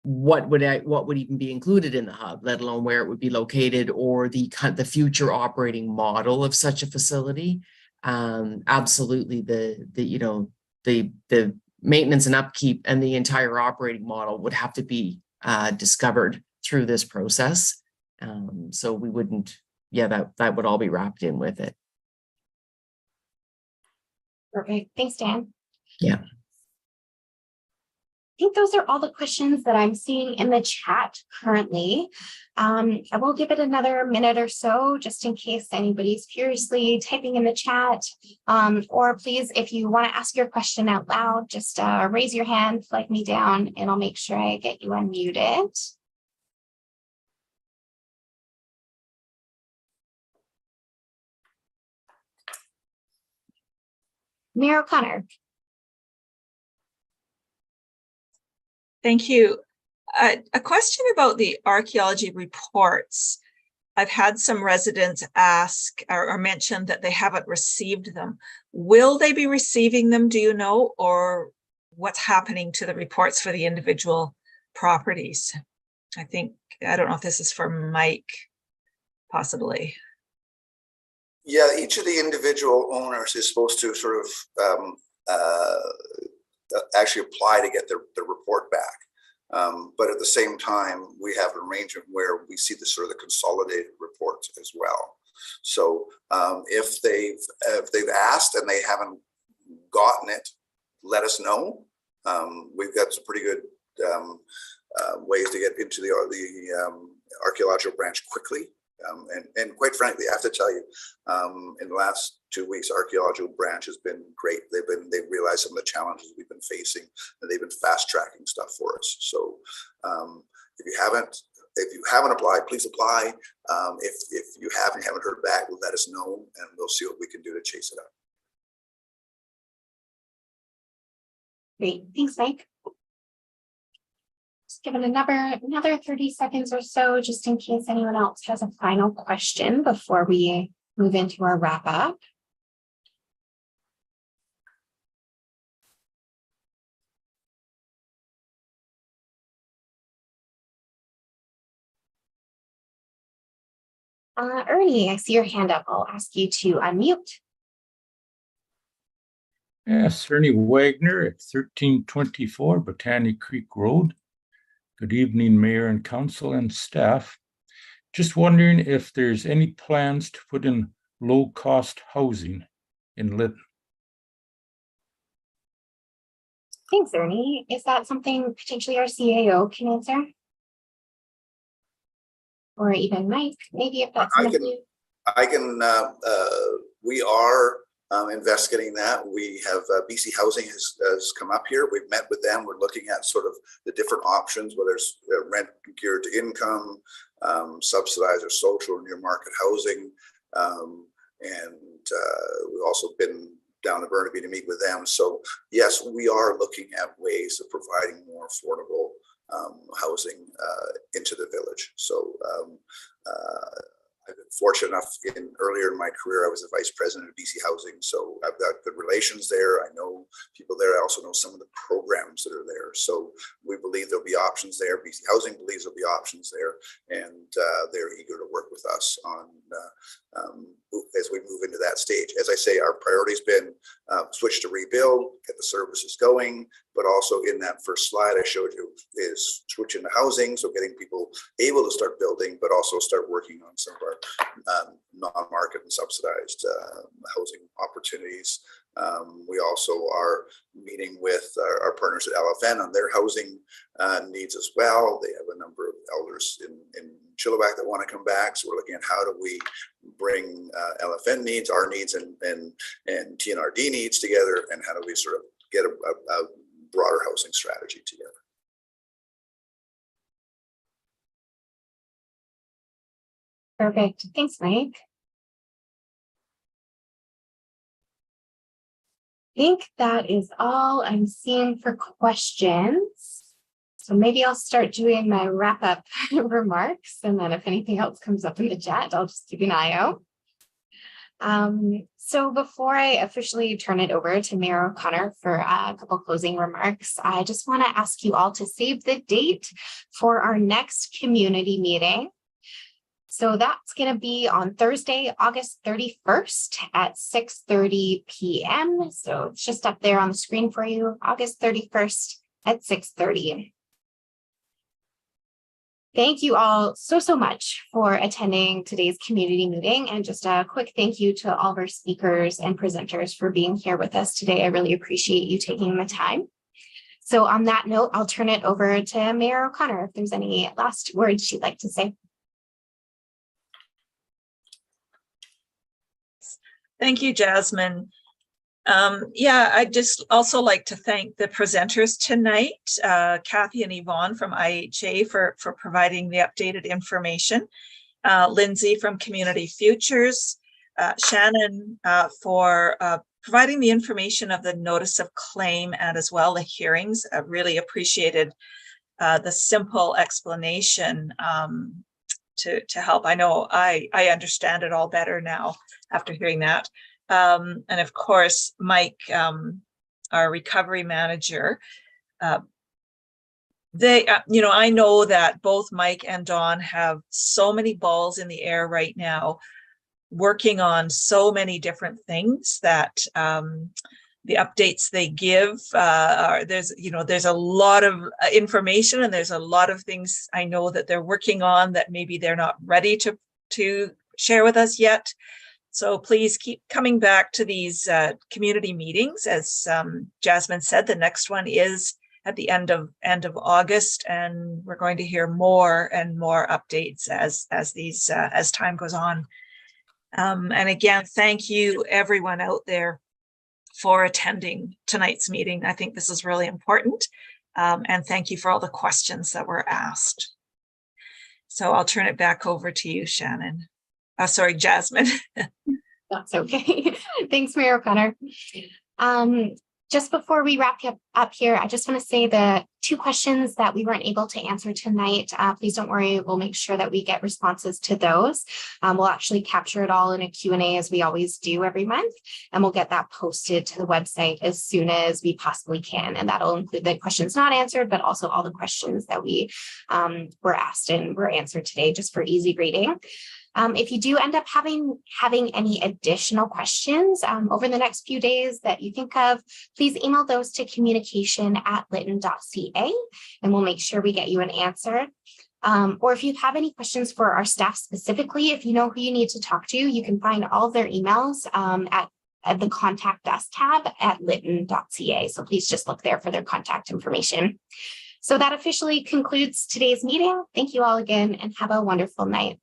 what would even be included in the hub, let alone where it would be located or the future operating model of such a facility. Absolutely, the maintenance and upkeep and the entire operating model would have to be discovered through this process. So we wouldn't, that would all be wrapped in with it. Perfect. Thanks, Dan. Yeah. I think those are all the questions that I'm seeing in the chat currently. I will give it another minute or so, just in case anybody's furiously typing in the chat. Or please, if you want to ask your question out loud, just raise your hand, flag me down, and I'll make sure I get you unmuted. Mayor O'Connor. Thank you. A question about the archaeology reports. I've had some residents ask or mention that they haven't received them. Will they be receiving them, do you know, or what's happening to the reports for the individual properties? I don't know if this is for Mike, possibly. Yeah, each of the individual owners is supposed to sort of actually apply to get their report back. But at the same time, we have an arrangement where we see the sort of the consolidated reports as well. So if they've asked and they haven't gotten it, let us know. We've got some pretty good ways to get into the archaeological branch quickly. And quite frankly, I have to tell you, in the last 2 weeks, archaeological branch has been great. They've realized some of the challenges we've been facing, and they've been fast tracking stuff for us. So if you haven't applied, please apply. If you haven't heard back, let us know, and we'll see what we can do to chase it up. Great, thanks, Mike. Give it another 30 seconds or so, just in case anyone else has a final question before we move into our wrap up. Ernie, I see your hand up. I'll ask you to unmute. Yes, Ernie Wagner at 1324 Botanic Creek Road. Good evening, Mayor and Council and staff. Just wondering if there's any plans to put in low-cost housing in Lytton. Thanks, Ernie. Is that something potentially our CAO can answer? Or even Mike, maybe if that's we are investigating that. We have BC Housing has come up here. We've met with them. We're looking at sort of the different options, whether it's rent geared to income, subsidized or social or near market housing. And we've also been down to Burnaby to meet with them. So yes, we are looking at ways of providing more affordable housing into the village. So I've been fortunate enough earlier in my career, I was the vice president of BC Housing. So I've got good relations there. I know people there. I also know some of the programs that are there. So we believe there'll be options there. BC Housing believes there'll be options there. And they're eager to work with us on as we move into that stage. As I say, our priority's been switch to rebuild, get the services going, but also in that first slide I showed you is switching to housing. So getting people able to start building, but also start working on some of our non-market and subsidized housing opportunities. We also are meeting with our partners at LFN on their housing needs as well. They have a number of elders in Chilliwack that want to come back. So we're looking at how do we bring LFN needs, our needs, and TNRD needs together, and how do we sort of get a broader housing strategy together. Perfect. Thanks, Mike. I think that is all I'm seeing for questions. So maybe I'll start doing my wrap-up remarks, and then if anything else comes up in the chat, I'll just keep an eye out. So before I officially turn it over to Mayor O'Connor for a couple closing remarks, I just want to ask you all to save the date for our next community meeting. So that's going to be on Thursday, August 31st at 6:30 p.m. So it's just up there on the screen for you, August 31st at 6:30. Thank you all so much for attending today's community meeting, and just a quick thank you to all of our speakers and presenters for being here with us today. I really appreciate you taking the time. So on that note, I'll turn it over to Mayor O'Connor if there's any last words she'd like to say. Thank you, Jasmine. I'd just also like to thank the presenters tonight, Kathy and Yvonne from IHA for providing the updated information, Lindsay from Community Futures, Shannon for providing the information of the notice of claim and as well the hearings. I really appreciated the simple explanation to help. I know I understand it all better now after hearing that. And of course, Mike, our recovery manager, I know that both Mike and Dawn have so many balls in the air right now, working on so many different things that the updates they give there's a lot of information, and there's a lot of things I know that they're working on that maybe they're not ready to share with us yet. So please keep coming back to these community meetings. As Jasmine said, the next one is at the end of August, and we're going to hear more and more updates as time goes on. And again, thank you everyone out there for attending tonight's meeting. I think this is really important. And thank you for all the questions that were asked. So I'll turn it back over to you, Shannon. Sorry, Jasmine. That's okay. Thanks, Mayor O'Connor. Just before we wrap up here, I just want to say the 2 questions that we weren't able to answer tonight, please don't worry, we'll make sure that we get responses to those. We'll actually capture it all in a Q&A as we always do every month, and we'll get that posted to the website as soon as we possibly can. And that'll include the questions not answered, but also all the questions that we were asked and were answered today, just for easy reading. If you do end up having any additional questions over the next few days that you think of, please email those to communication@lytton.ca, and we'll make sure we get you an answer. Or if you have any questions for our staff specifically, if you know who you need to talk to, you can find all of their emails at the Contact Us tab at lytton.ca. So please just look there for their contact information. So that officially concludes today's meeting. Thank you all again, and have a wonderful night.